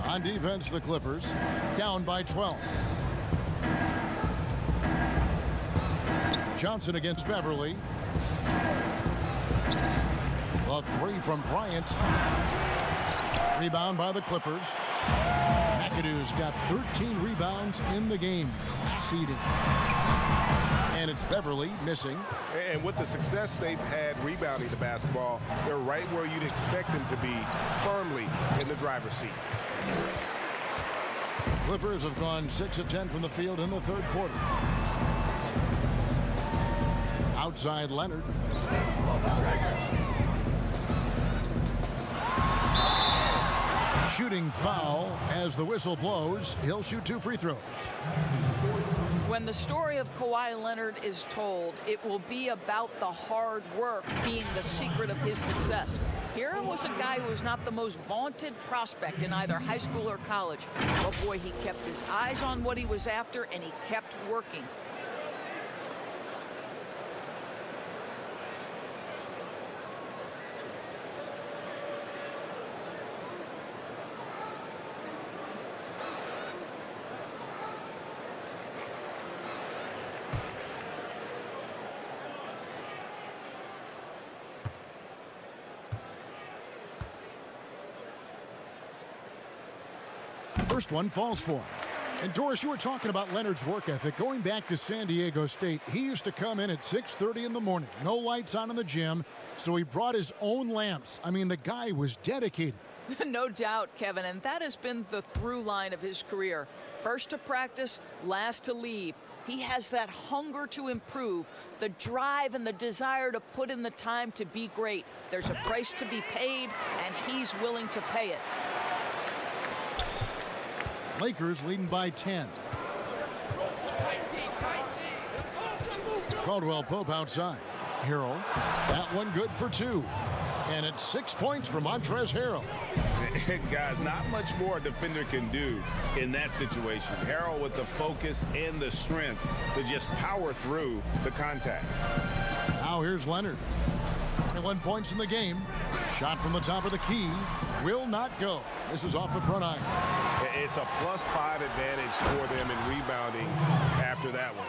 On defense, the Clippers down by 12. Johnson against Beverly. A three from Bryant. Rebound by the Clippers. McAdoo's got 13 rebounds in the game. Class eating. And it's Beverly missing. And with the success they've had rebounding the basketball, they're right where you'd expect them to be, firmly in the driver's seat. Clippers have gone 6 of 10 from the field in the third quarter. Outside Leonard. shooting foul. As the whistle blows, he'll shoot 2 free throws. When the story of Kawhi Leonard is told, it will be about the hard work being the secret of his success. Here was a guy who was not the most vaunted prospect in either high school or college. But boy, he kept his eyes on what he was after, and he kept working. First one falls for him. And Doris, you were talking about Leonard's work ethic. Going back to San Diego State, he used to come in at 6:30 in the morning. No lights on in the gym, so he brought his own lamps. I mean, the guy was dedicated. No doubt, Kevin, and that has been the through line of his career. First to practice, last to leave. He has that hunger to improve, the drive and the desire to put in the time to be great. There's a price to be paid, and he's willing to pay it. Lakers leading by 10. Caldwell Pope outside. Harrell, that one good for 2. And it's 6 points for Montrezl Harrell. Guys, not much more a defender can do in that situation. Harrell with the focus and the strength to just power through the contact. Now here's Leonard. 21 points in the game. Shot from the top of the key. Will not go. This is off the front iron. It's a +5 advantage for them in rebounding after that one.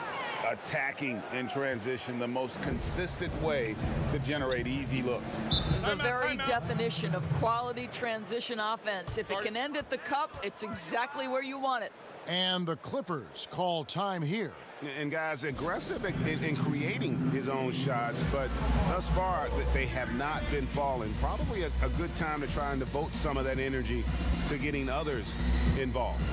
Attacking in transition, the most consistent way to generate easy looks. The very definition of quality transition offense. If it can end at the cup, it's exactly where you want it. And the Clippers call time here. And guys, aggressive in creating his own shots, but thus far they have not been falling. Probably a good time to try and devote some of that energy to getting others involved.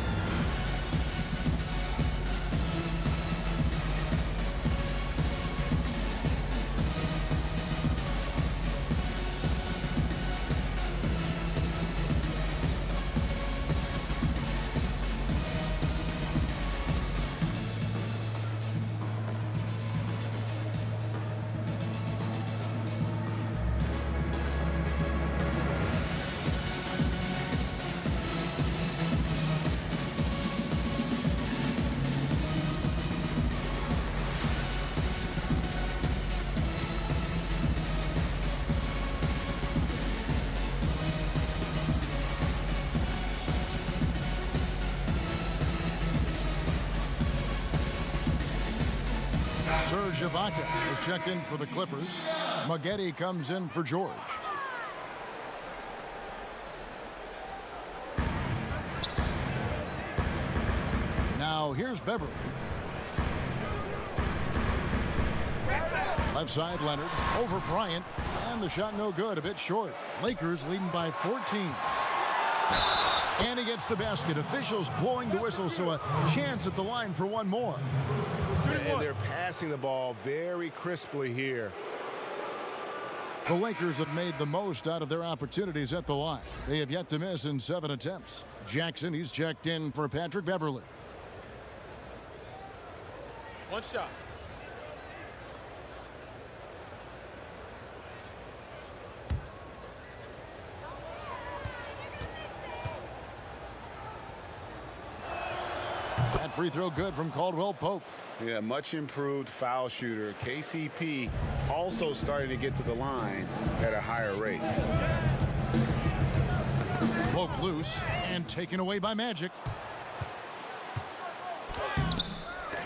Serge Ibaka has checked in for the Clippers. Maggette comes in for George. Now here's Beverly. Left side Leonard over Bryant, and the shot no good, a bit short. Lakers leading by 14. And he gets the basket. Officials blowing the whistle, so a chance at the line for one more. And they're passing the ball very crisply here. The Lakers have made the most out of their opportunities at the line. They have yet to miss in 7 attempts. Jackson, he's checked in for Patrick Beverly. One shot. That free throw good from Caldwell Pope. Yeah, much improved foul shooter. KCP also starting to get to the line at a higher rate. Pope loose and taken away by Magic.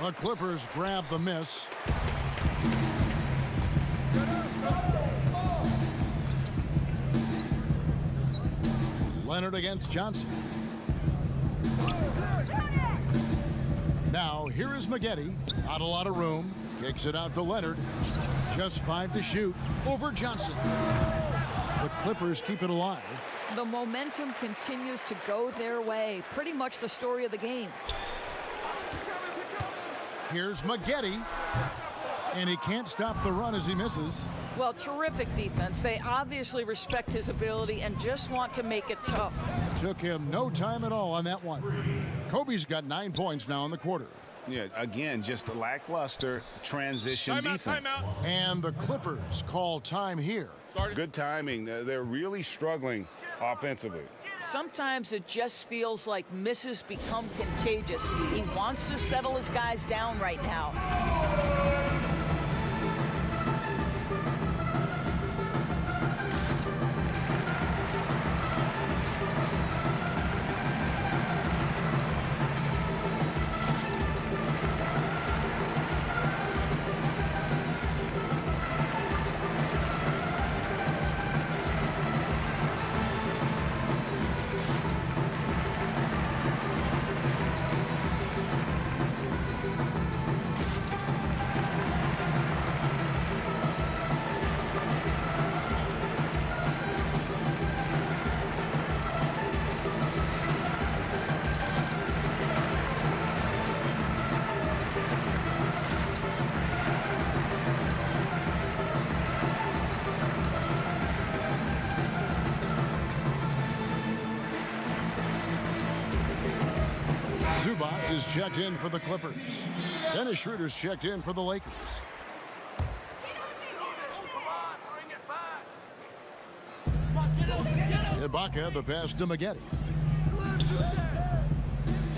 The Clippers grab the miss. Leonard against Johnson. Now, here is Maggette. Not a lot of room. Kicks it out to Leonard. Just 5 to shoot over Johnson. The Clippers keep it alive. The momentum continues to go their way. Pretty much the story of the game. Here's Maggette. And he can't stop the run as he misses. Well, terrific defense. They obviously respect his ability and just want to make it tough. Took him no time at all on that one. Kobe's got 9 points now in the quarter. Yeah, again, just a lackluster transition defense. And the Clippers call time here. Good timing. They're really struggling offensively. Sometimes it just feels like misses become contagious. He wants to settle his guys down right now. Zubac is checked in for the Clippers. Dennis Schroeder's checked in for the Lakers. Ibaka, the pass to Maggette.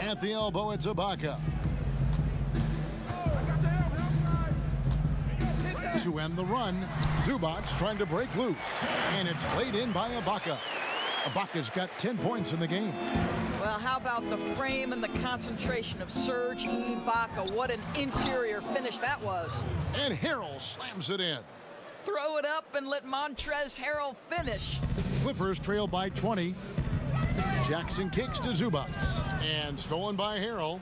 At the elbow, it's Ibaka. To end the run, Zubac trying to break loose. And it's laid in by Ibaka. Ibaka's got 10 points in the game. Well, how about the frame and the concentration of Serge Ibaka? What an interior finish that was. And Harrell slams it in. Throw it up and let Montrezl Harrell finish. Clippers trail by 20. Jackson kicks to Zubac. And stolen by Harrell.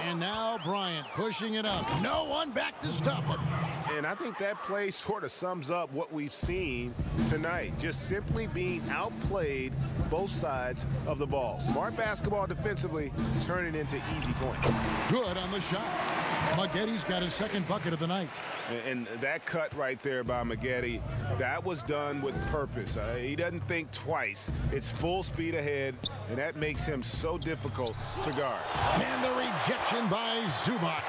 And now Bryant pushing it up. No one back to stop him. And I think that play sort of sums up what we've seen tonight. Just simply being outplayed both sides of the ball. Smart basketball defensively, turning into easy points. Good on the shot. Maggetti's got his second bucket of the night. And that cut right there by Maggetti, that was done with purpose. He doesn't think twice. It's full speed ahead, and that makes him so difficult to guard. And the rejection by Zubac.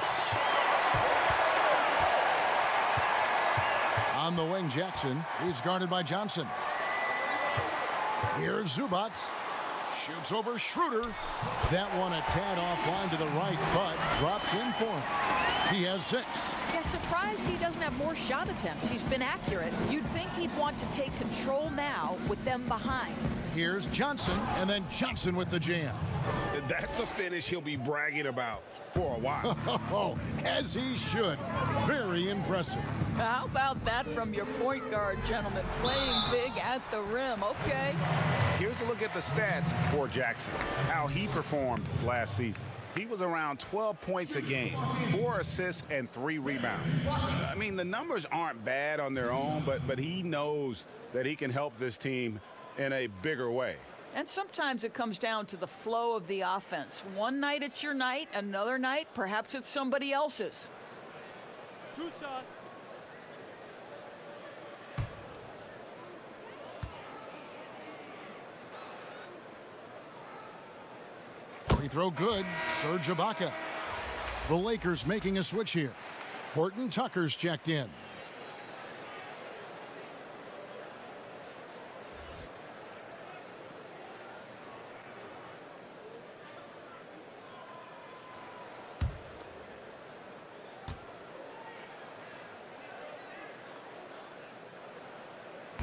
On the wing, Jackson. He's guarded by Johnson. Here's Zubac. Shoots over Schroeder. That one a tad offline to the right, but drops in for him. He has 6. Yeah, surprised he doesn't have more shot attempts. He's been accurate. You'd think he'd want to take control now with them behind. Here's Johnson, and then Johnson with the jam. That's a finish he'll be bragging about for a while. Oh, as he should. Very impressive. How about that from your point guard, gentlemen? Playing big at the rim. Okay. Here's a look at the stats for Jackson, how he performed last season. He was around 12 points a game, 4 assists, and 3 rebounds. I mean, the numbers aren't bad on their own, but he knows that he can help this team in a bigger way. And sometimes it comes down to the flow of the offense. One night it's your night, another night perhaps it's somebody else's. 2 shots. Free throw good. Serge Ibaka. The Lakers making a switch here. Horton Tucker's checked in.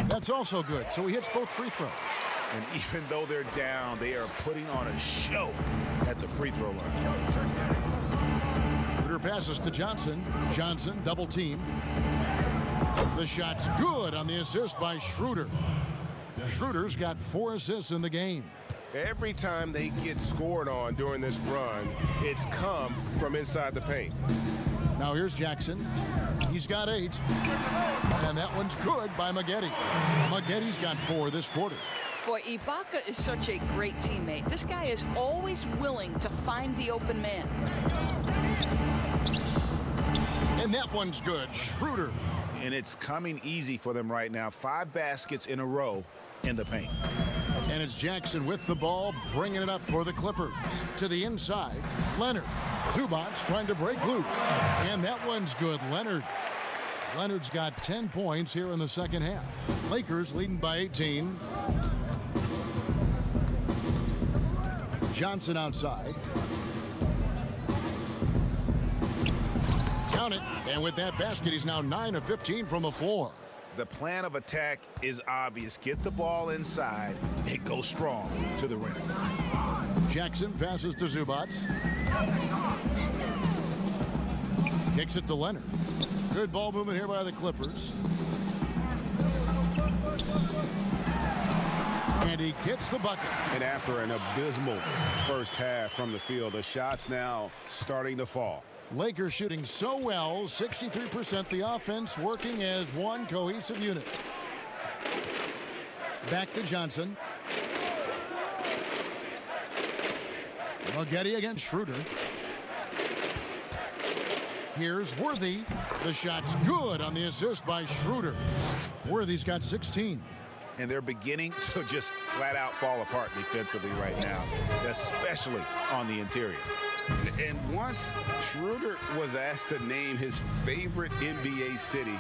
That's also good, so he hits both free throws. And even though they're down, they are putting on a show at the free throw line. Schroeder passes to Johnson. Johnson double team. The shot's good on the assist by Schroeder. Schroeder's got 4 assists in the game. Every time they get scored on during this run, it's come from inside the paint. Now here's Jackson. He's got 8. And that one's good by Maggetti. Maggetti's got 4 this quarter. Boy, Ibaka is such a great teammate. This guy is always willing to find the open man. And that one's good. Schroeder. And it's coming easy for them right now. 5 baskets in a row in the paint. And it's Jackson with the ball, bringing it up for the Clippers. To the inside, Leonard. Zubac trying to break loose. And that one's good. Leonard's got 10 points here in the second half. Lakers leading by 18. Johnson outside. Count it. And with that basket, he's now 9 of 15 from the floor. The plan of attack is obvious. Get the ball inside and go strong to the rim. Jackson passes to Zubac. Kicks it to Leonard. Good ball movement here by the Clippers. And he gets the bucket. And after an abysmal first half from the field, the shots now starting to fall. Lakers shooting so well, 63%. The offense working as one cohesive unit. Back to Johnson. Moghetti against Schroeder. Here's Worthy. The shot's good on the assist by Schroeder. Worthy's got 16. And they're beginning to just flat out fall apart defensively right now, especially on the interior. And once Schroeder was asked to name his favorite NBA city,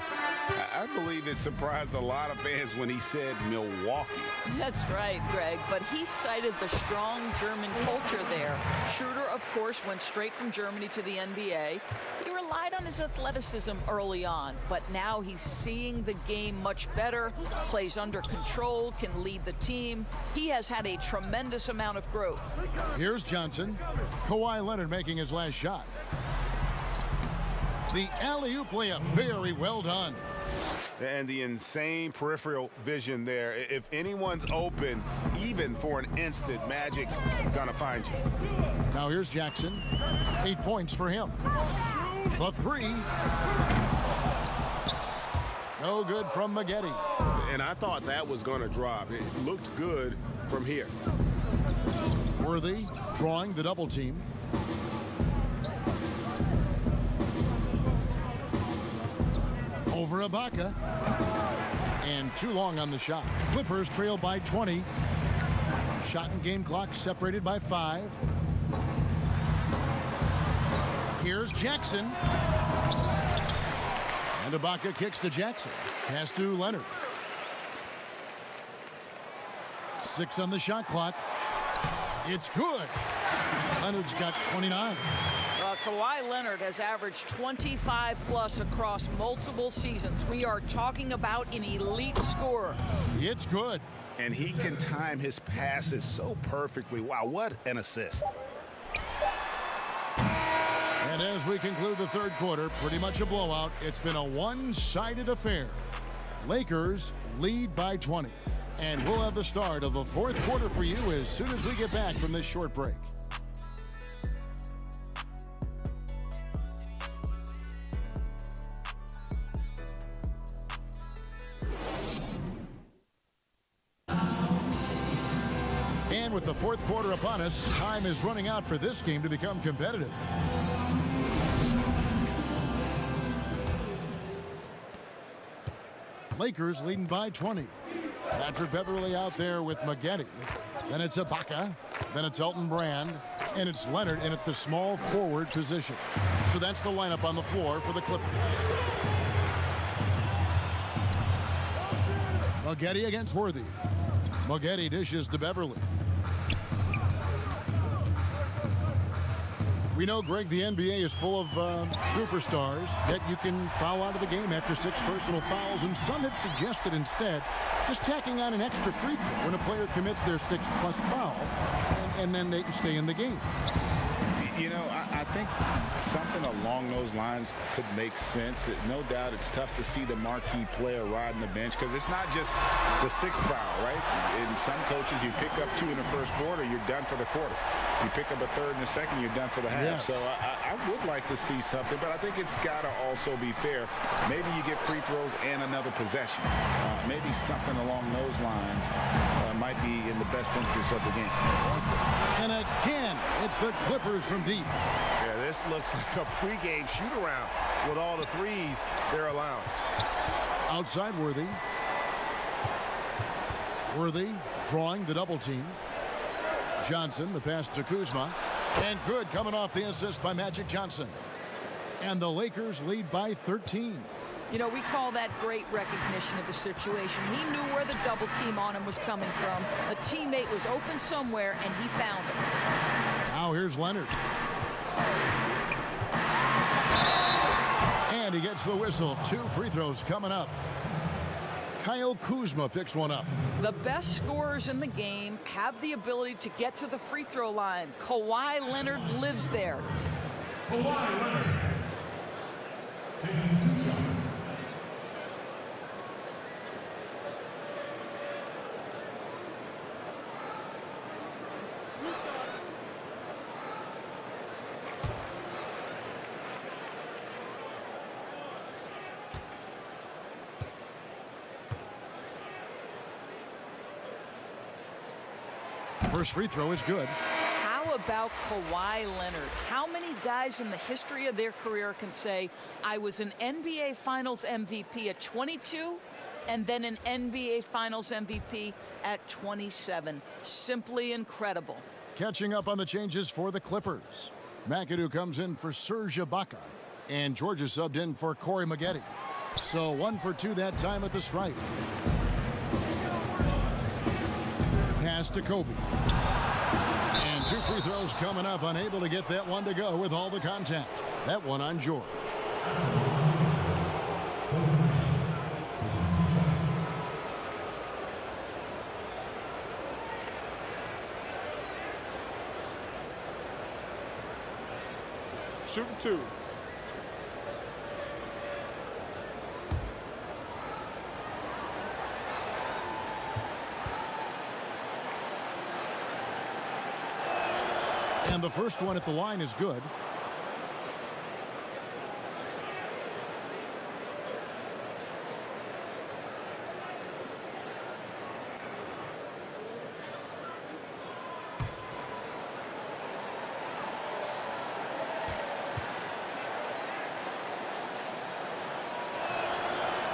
I believe it surprised a lot of fans when he said Milwaukee. That's right, Greg, but he cited the strong German culture there. Schroeder, of course, went straight from Germany to the NBA. He relied on his athleticism early on, but now he's seeing the game much better, plays under control, can lead the team. He has had a tremendous amount of growth. Here's Johnson. Kawhi Leonard making his last shot. The alley-oop layup, very well done. And the insane peripheral vision there. If anyone's open, even for an instant, Magic's gonna find you. Now here's Jackson. 8 points for him. The three. No good from Moghetti. And I thought that was gonna drop. It looked good from here. Worthy drawing the double team. Over Ibaka. And too long on the shot. Clippers trail by 20. Shot and game clock separated by 5. Here's Jackson. And Ibaka kicks to Jackson. Pass to Leonard. 6 on the shot clock. It's good. Leonard's got 29. Kawhi Leonard has averaged 25+ across multiple seasons. We are talking about an elite scorer. It's good. And he can time his passes so perfectly. Wow, what an assist. And as we conclude the third quarter, pretty much a blowout. It's been a one-sided affair. Lakers lead by 20. And we'll have the start of the fourth quarter for you as soon as we get back from this short break. And with the fourth quarter upon us, time is running out for this game to become competitive. Lakers leading by 20. Patrick Beverly out there with Moghetti. Then it's Ibaka. Then it's Elton Brand. And it's Leonard in at the small forward position. So that's the lineup on the floor for the Clippers. Moghetti against Worthy. Moghetti dishes to Beverly. We know, Greg, the NBA is full of superstars, yet you can foul out of the game after 6 personal fouls, and some have suggested instead just tacking on an extra free throw when a player commits their 6+ foul, and then they can stay in the game. You know, I think something along those lines could make sense. No doubt it's tough to see the marquee player riding the bench because it's not just the 6th foul, right? In some coaches, you pick up 2 in the first quarter, you're done for the quarter. You pick up a third and a second, you're done for the half. Yes. So I would like to see something, but I think it's got to also be fair. Maybe you get free throws and another possession. Maybe something along those lines might be in the best interest of the game. And again, it's the Clippers from deep. Yeah, this looks like a pregame shoot-around with all the threes they're allowing. Outside Worthy. Worthy drawing the double team. Johnson, the pass to Kuzma. And good coming off the assist by Magic Johnson. And the Lakers lead by 13. You know, we call that great recognition of the situation. He knew where the double team on him was coming from. A teammate was open somewhere, and he found him. Now here's Leonard. And he gets the whistle. 2 free throws coming up. Kyle Kuzma picks one up. The best scorers in the game have the ability to get to the free throw line. Kawhi Leonard lives there. Kawhi Leonard taking 2 shots. First free throw is good. How about Kawhi Leonard? How many guys in the history of their career can say, I was an NBA Finals MVP at 22 and then an NBA Finals MVP at 27? Simply incredible. Catching up on the changes for the Clippers. McAdoo comes in for Serge Ibaka. And Georgia subbed in for Corey Maggette. So 1 for 2 that time at the stripe. Pass to Kobe. And 2 free throws coming up. Unable to get that one to go with all the contact. That one on George. Shooting 2. And the first one at the line is good.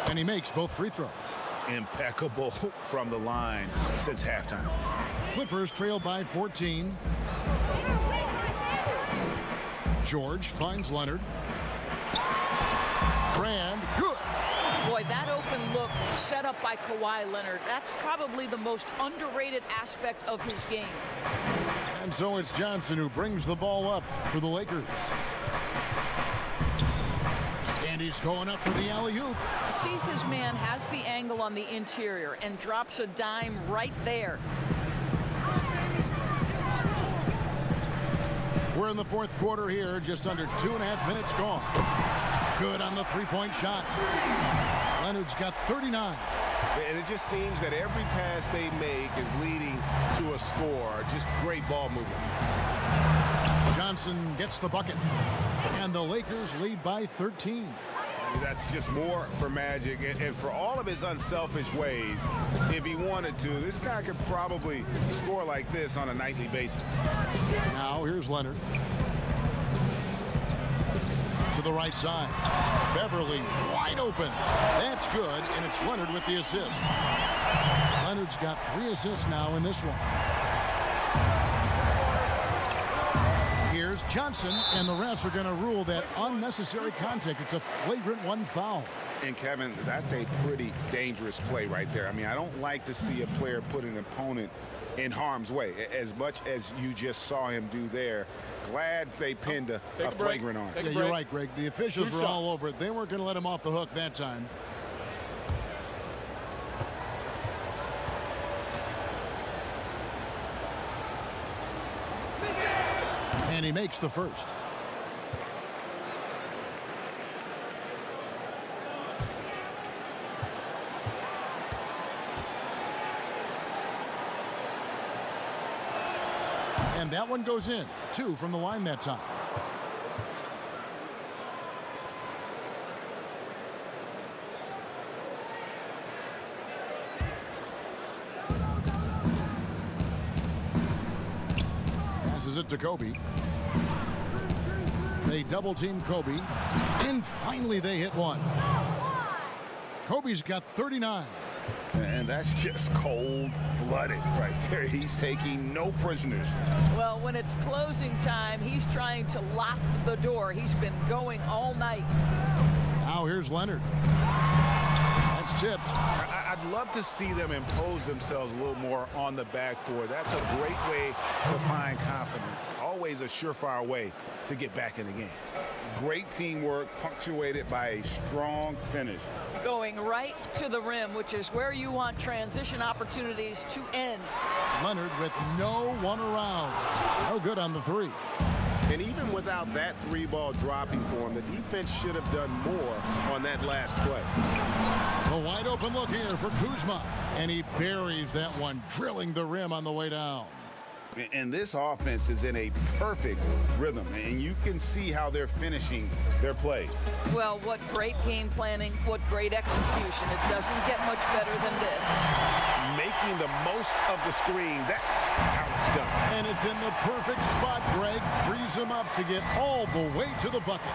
And he makes both free throws. Impeccable from the line since halftime. Clippers trail by 14. George finds Leonard. Grand, good. Boy, that open look set up by Kawhi Leonard, that's probably the most underrated aspect of his game. And so it's Johnson who brings the ball up for the Lakers. And he's going up for the alley-oop. Sees his man, has the angle on the interior, and drops a dime right there. We're in the fourth quarter here, just under 2.5 minutes gone. Good on the three-point shot. Leonard's got 39. And it just seems that every pass they make is leading to a score. Just great ball movement. Johnson gets the bucket. And the Lakers lead by 13. That's just more for Magic. And for all of his unselfish ways, if he wanted to, this guy could probably score like this on a nightly basis. Now here's Leonard. To the right side. Beverly wide open. That's good, and it's Leonard with the assist. Leonard's got 3 assists now in this one. Here's Johnson, and the refs are going to rule that unnecessary contact. It's a flagrant 1 foul. And Kevin, that's a pretty dangerous play right there. I mean, I don't like to see a player put an opponent in harm's way, as much as you just saw him do there. Glad they pinned a flagrant on him. Yeah, you're right, Greg. The officials were all over it. They weren't going to let him off the hook that time. And he makes the first. And And that one goes in. 2 from the line that time. Passes it to Kobe. They double team Kobe. And finally they hit one. Kobe's got 39. And that's just cold-blooded right there. He's taking no prisoners. Well, when it's closing time, he's trying to lock the door. He's been going all night. Now here's Leonard. That's tipped. I'd love to see them impose themselves a little more on the backboard. That's a great way to find confidence. Always a surefire way to get back in the game. Great teamwork punctuated by a strong finish. Going right to the rim, which is where you want transition opportunities to end. Leonard with no one around. No good on the 3. And even without that 3-ball dropping for him, the defense should have done more on that last play. A wide open look here for Kuzma. And he buries that one, drilling the rim on the way down. And this offense is in a perfect rhythm, and you can see how they're finishing their plays. Well, what great game planning, what great execution. It doesn't get much better than this. Making the most of the screen, that's how it's done. And it's in the perfect spot. Greg frees him up to get all the way to the bucket.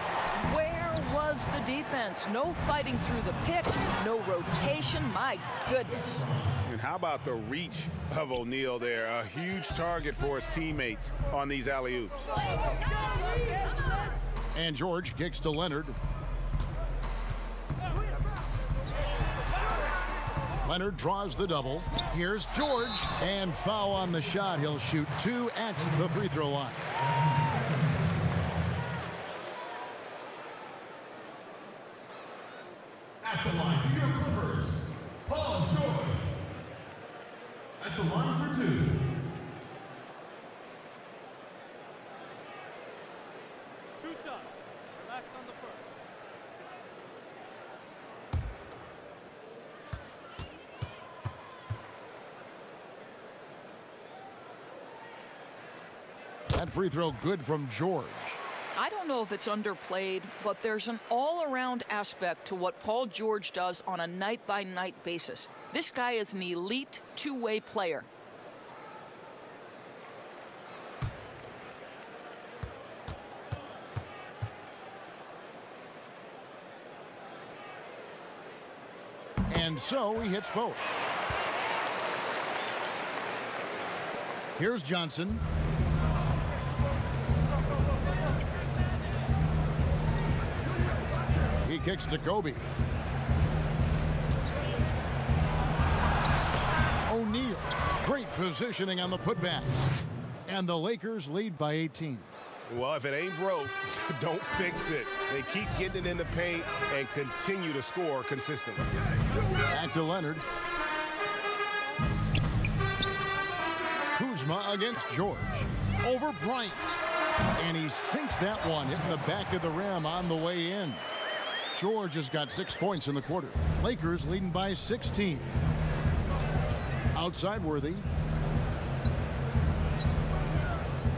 Where was the defense? No fighting through the pick, no rotation. My goodness. And how about the reach of O'Neal there? A huge target for his teammates on these alley-oops. And George kicks to Leonard. Leonard draws the double. Here's George. And foul on the shot. He'll shoot 2 at the free throw line. At the line for your Clippers, Paul George. At the line for 2. Two shots. Relax on the first. That free throw good from George. I don't know if it's underplayed, but there's an all-around aspect to what Paul George does on a night-by-night basis. This guy is an elite two-way player. And so he hits both. Here's Johnson. He kicks to Kobe. O'Neal. Great positioning on the putback. And the Lakers lead by 18. Well, if it ain't broke, don't fix it. They keep getting it in the paint and continue to score consistently. Back to Leonard. Kuzma against George. Over Bryant. And he sinks that one, hitting the back of the rim on the way in. George has got 6 points in the quarter. Lakers leading by 16. Outside Worthy.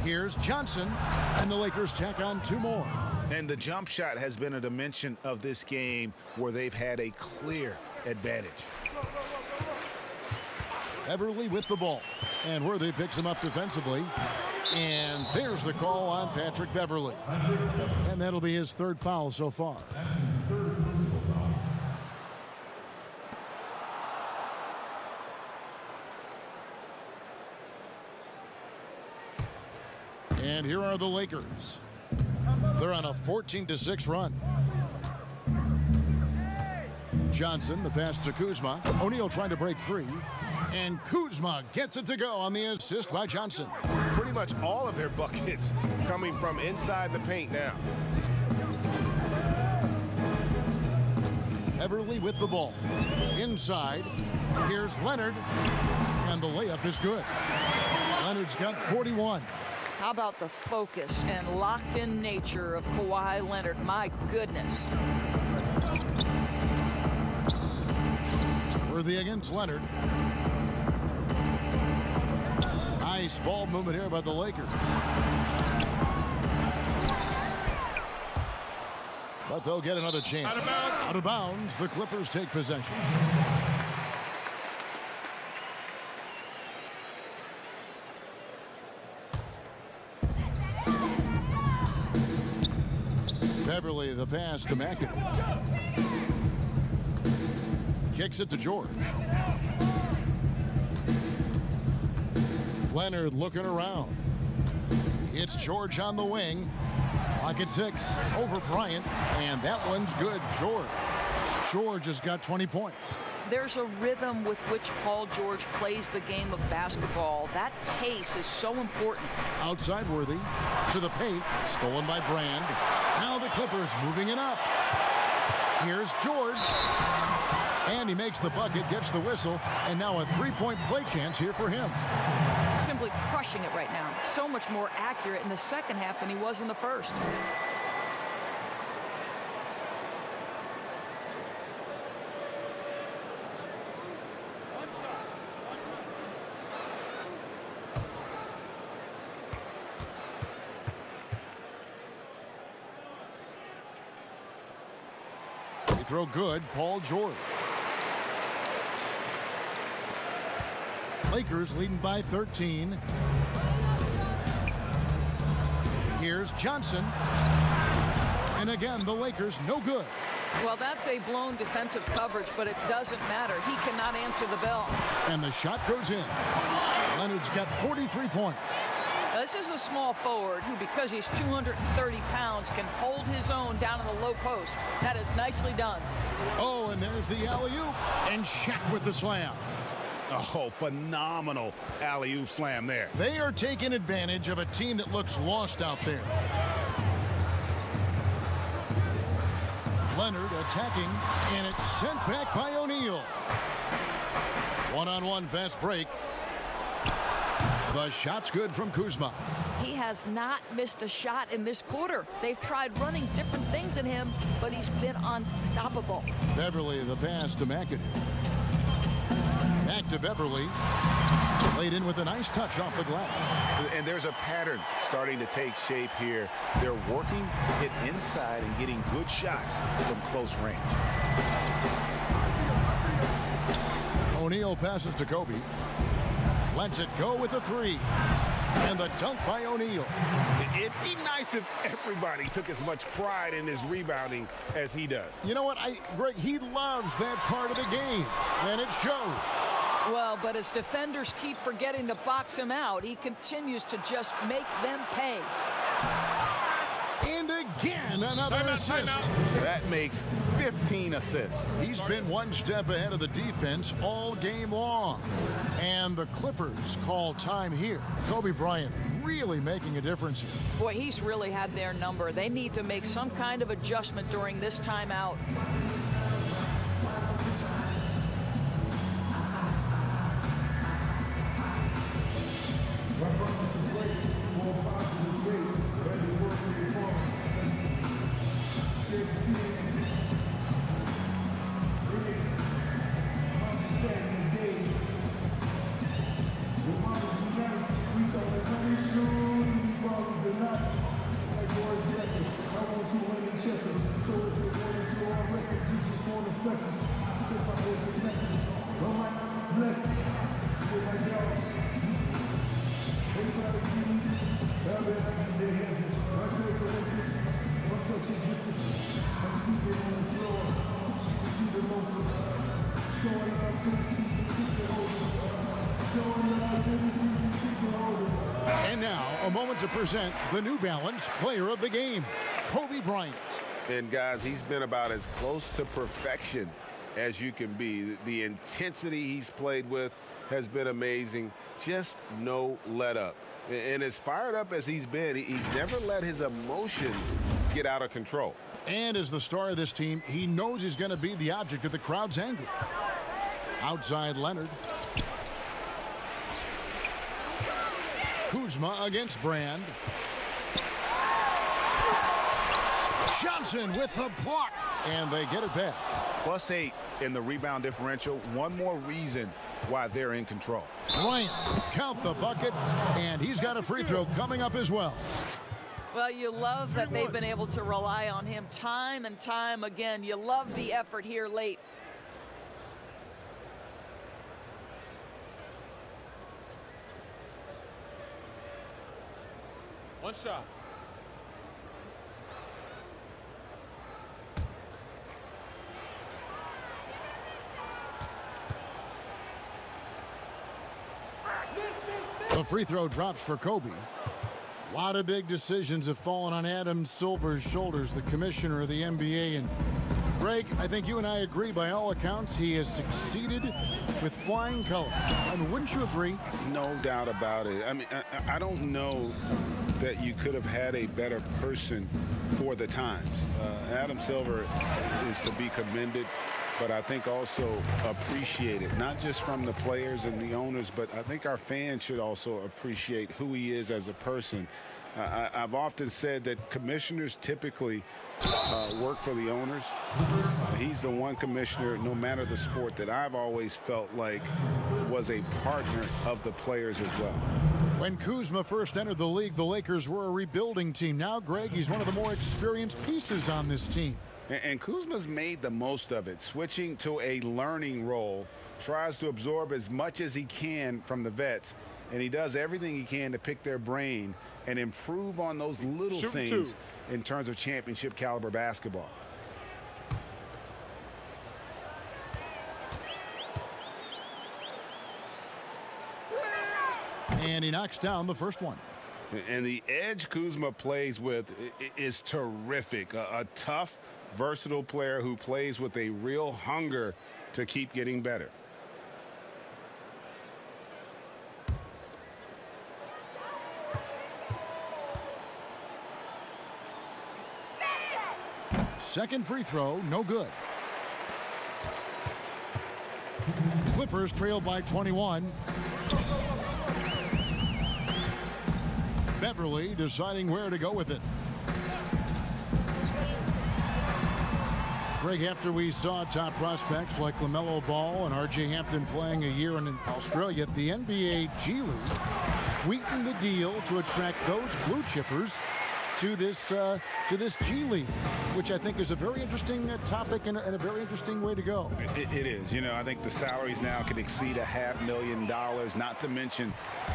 Here's Johnson, and the Lakers tack on 2 more. And the jump shot has been a dimension of this game where they've had a clear advantage. Beverly with the ball, and Worthy picks him up defensively. And there's the call on Patrick Beverly. And that'll be his 3rd foul so far. That's his 3rd personal foul. And here are the Lakers. They're on a 14-6 run. Johnson, the pass to Kuzma. O'Neal trying to break free. And Kuzma gets it to go on the assist by Johnson. Pretty much all of their buckets coming from inside the paint now. Beverly with the ball. Inside. Here's Leonard. And the layup is good. Leonard's got 41. How about the focus and locked-in nature of Kawhi Leonard? My goodness. Worthy against Leonard. Nice ball movement here by the Lakers. But they'll get another chance. Out of bounds. Out of bounds. The Clippers take possession. Beverly, the pass to McAdoo. Kicks it to George. Leonard looking around. It's George on the wing. Lock at 6 over Bryant, and that one's good. George has got 20 points. There's a rhythm with which Paul George plays the game of basketball. That pace is so important. Outside Worthy to the paint, stolen by Brand. Now the Clippers moving it up. Here's George. And he makes the bucket, gets the whistle, and now a three-point play chance here for him. Simply crushing it right now. So much more accurate in the second half than he was in the first. They throw good, Paul George. Lakers leading by 13. Here's Johnson. And again, the Lakers no good. Well, that's a blown defensive coverage, but it doesn't matter. He cannot answer the bell. And the shot goes in. Leonard's got 43 points. Now, this is a small forward who, because he's 230 pounds, can hold his own down in the low post. That is nicely done. Oh, and there's the alley-oop. And Shaq with the slam. Oh, phenomenal alley-oop slam there. They are taking advantage of a team that looks lost out there. Leonard attacking, and it's sent back by O'Neal. One-on-one fast break. The shot's good from Kuzma. He has not missed a shot in this quarter. They've tried running different things in him, but he's been unstoppable. Beverly, the pass to McAdoo. Back to Beverly. Laid in with a nice touch off the glass. And there's a pattern starting to take shape here. They're working it inside and getting good shots from close range. O'Neal passes to Kobe. Lets it go with a three. And the dunk by O'Neal. It'd be nice if everybody took as much pride in his rebounding as he does. You know what, Greg, he loves that part of the game, and it shows. Well, but as defenders keep forgetting to box him out, he continues to just make them pay. And again, another assist. That makes 15 assists. He's been one step ahead of the defense all game long. And the Clippers call time here. Kobe Bryant really making a difference here. Boy, he's really had their number. They need to make some kind of adjustment during this timeout. And now, a moment to present the New Balance Player of the Game, Kobe Bryant. And guys, he's been about as close to perfection as you can be. The intensity he's played with has been amazing. Just no let up. And as fired up as he's been, he's never let his emotions get out of control. And as the star of this team, he knows he's going to be the object of the crowd's anger. Outside Leonard. Kuzma against Brand. Johnson with the block. And they get it back. +8 in the rebound differential. One more reason why they're in control. Bryant, count the bucket, and he's got a free throw coming up as well. Well, you love that they've been able to rely on him time and time again. You love the effort here late. One shot. The free throw drops for Kobe. A lot of big decisions have fallen on Adam Silver's shoulders, the commissioner of the NBA. And Greg, I think you and I agree, by all accounts, he has succeeded with flying colors. I mean, wouldn't you agree? No doubt about it. I mean, I don't know that you could have had a better person for the times. Adam Silver is to be commended, but I think also appreciated, not just from the players and the owners, but I think our fans should also appreciate who he is as a person. I've often said that commissioners typically work for the owners. He's the one commissioner, no matter the sport, that I've always felt like was a partner of the players as well. When Kuzma first entered the league, the Lakers were a rebuilding team. Now, Greg, he's one of the more experienced pieces on this team. And Kuzma's made the most of it, switching to a learning role, tries to absorb as much as he can from the vets, and he does everything he can to pick their brain and improve on those little things in terms of championship caliber basketball. And he knocks down the first one. And the edge Kuzma plays with is terrific. A tough, versatile player who plays with a real hunger to keep getting better. Second free throw, no good. Clippers trail by 21. Beverly deciding where to go with it. Greg, after we saw top prospects like LaMelo Ball and R.J. Hampton playing a year in Australia, the NBA G League sweetened the deal to attract those blue chippers to this G League, which I think is a very interesting topic and a very interesting way to go. It is. You know, I think the salaries now can exceed $500,000, not to mention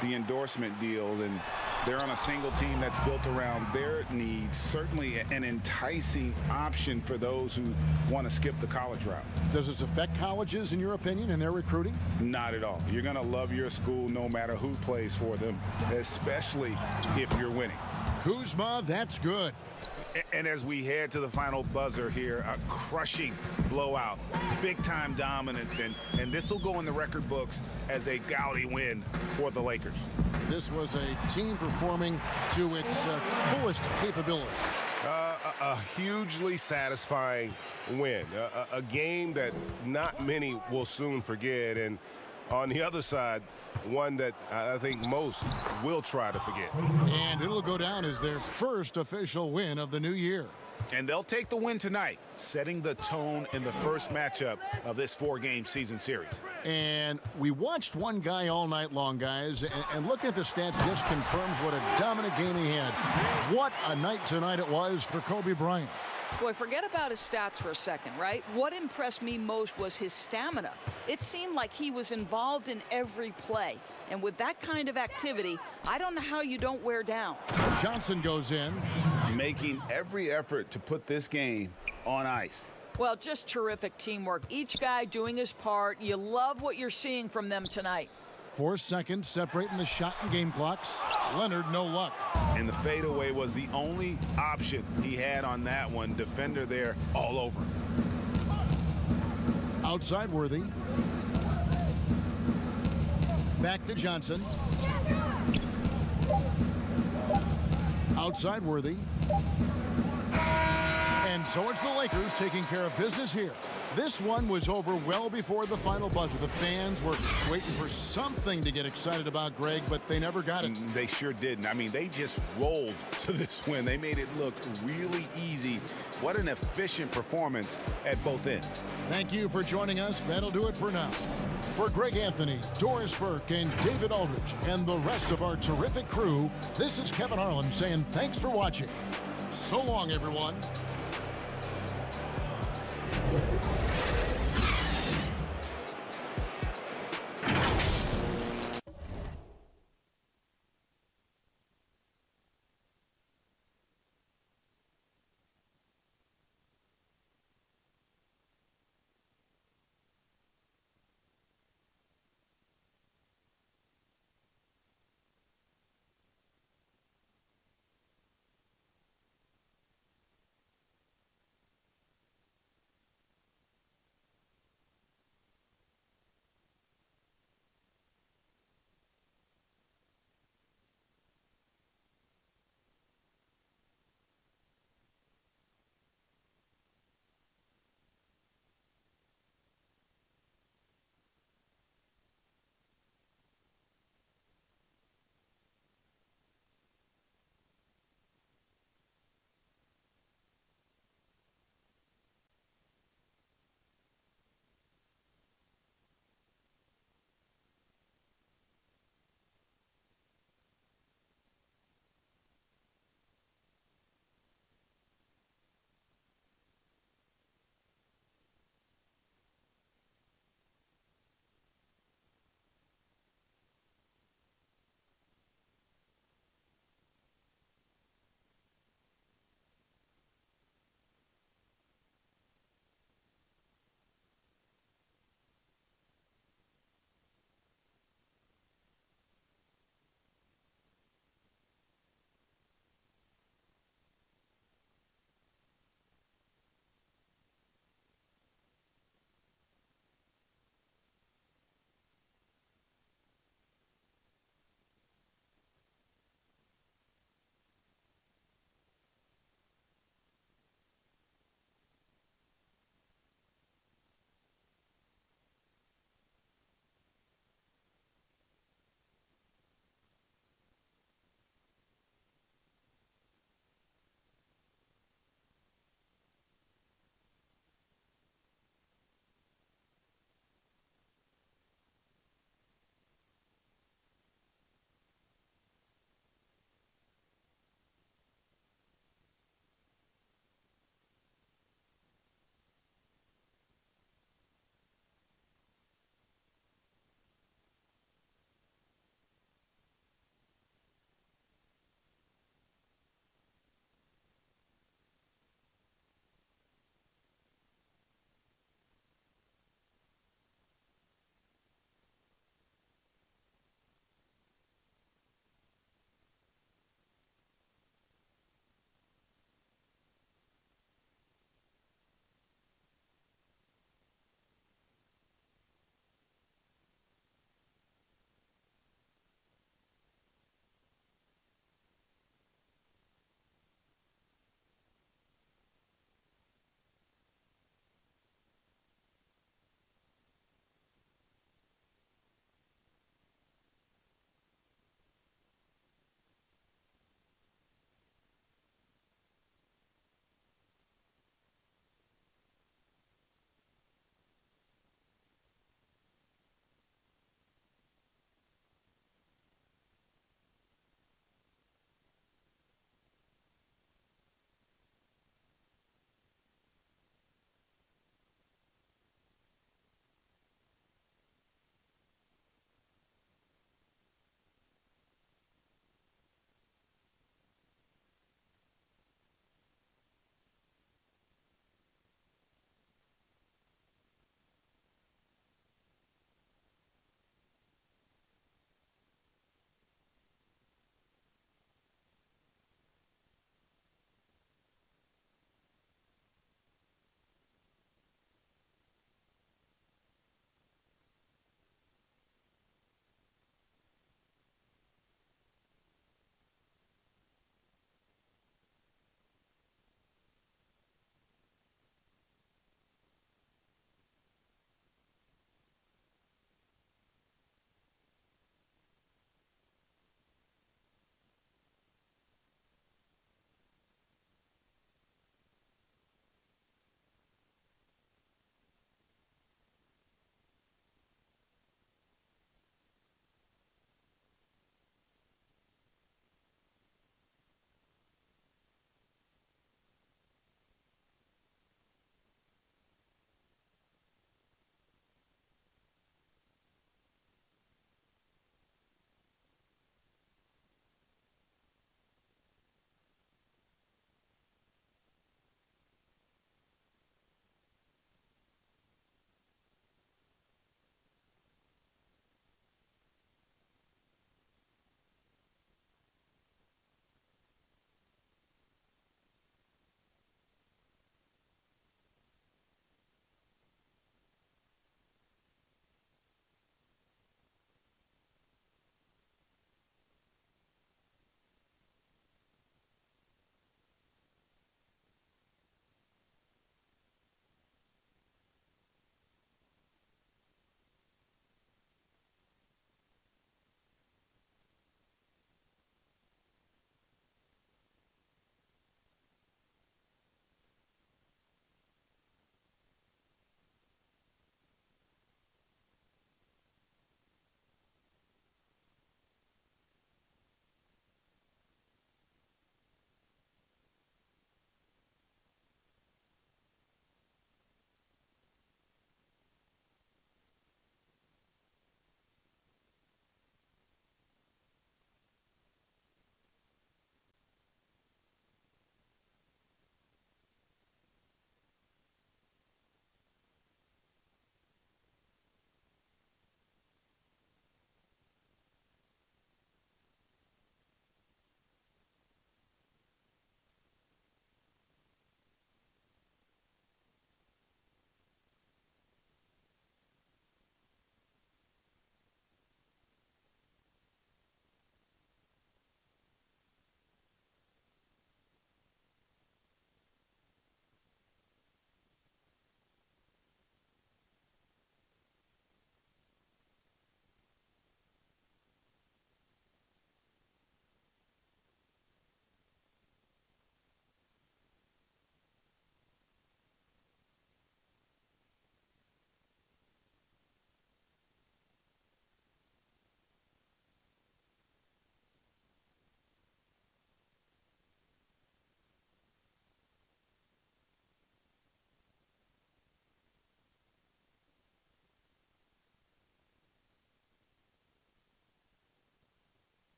the endorsement deals, and they're on a single team that's built around their needs. Certainly an enticing option for those who want to skip the college route. Does this affect colleges, in your opinion, in their recruiting? Not at all. You're going to love your school no matter who plays for them, especially if you're winning. Kuzma, that's good. And as we head to the final buzzer here, a crushing blowout, big-time dominance, and this will go in the record books as a gaudy win for the Lakers. This was a team performing to its fullest capability. A hugely satisfying win, a game that not many will soon forget, and on the other side, one that I think most will try to forget. And it'll go down as their first official win of the new year. And they'll take the win tonight, setting the tone in the first matchup of this 4-game season series. And we watched one guy all night long, guys, and looking at the stats just confirms what a dominant game he had. What a night tonight it was for Kobe Bryant. Boy, forget about his stats for a second, right? What impressed me most was his stamina. It seemed like he was involved in every play. And with that kind of activity, I don't know how you don't wear down. Johnson goes in, making every effort to put this game on ice. Well, just terrific teamwork. Each guy doing his part. You love what you're seeing from them tonight. 4 seconds separating the shot and game clocks. Leonard, no luck. And the fadeaway was the only option he had on that one. Defender there all over. Outside Worthy. Back to Johnson. Outside Worthy. And so it's the Lakers taking care of business here. This one was over well before the final buzzer. The fans were waiting for something to get excited about, Greg, but they never got it. They sure didn't. I mean, they just rolled to this win. They made it look really easy. What an efficient performance at both ends. Thank you for joining us. That'll do it for now. For Greg Anthony, Doris Burke, and David Aldridge, and the rest of our terrific crew, this is Kevin Harlan saying thanks for watching. So long, everyone.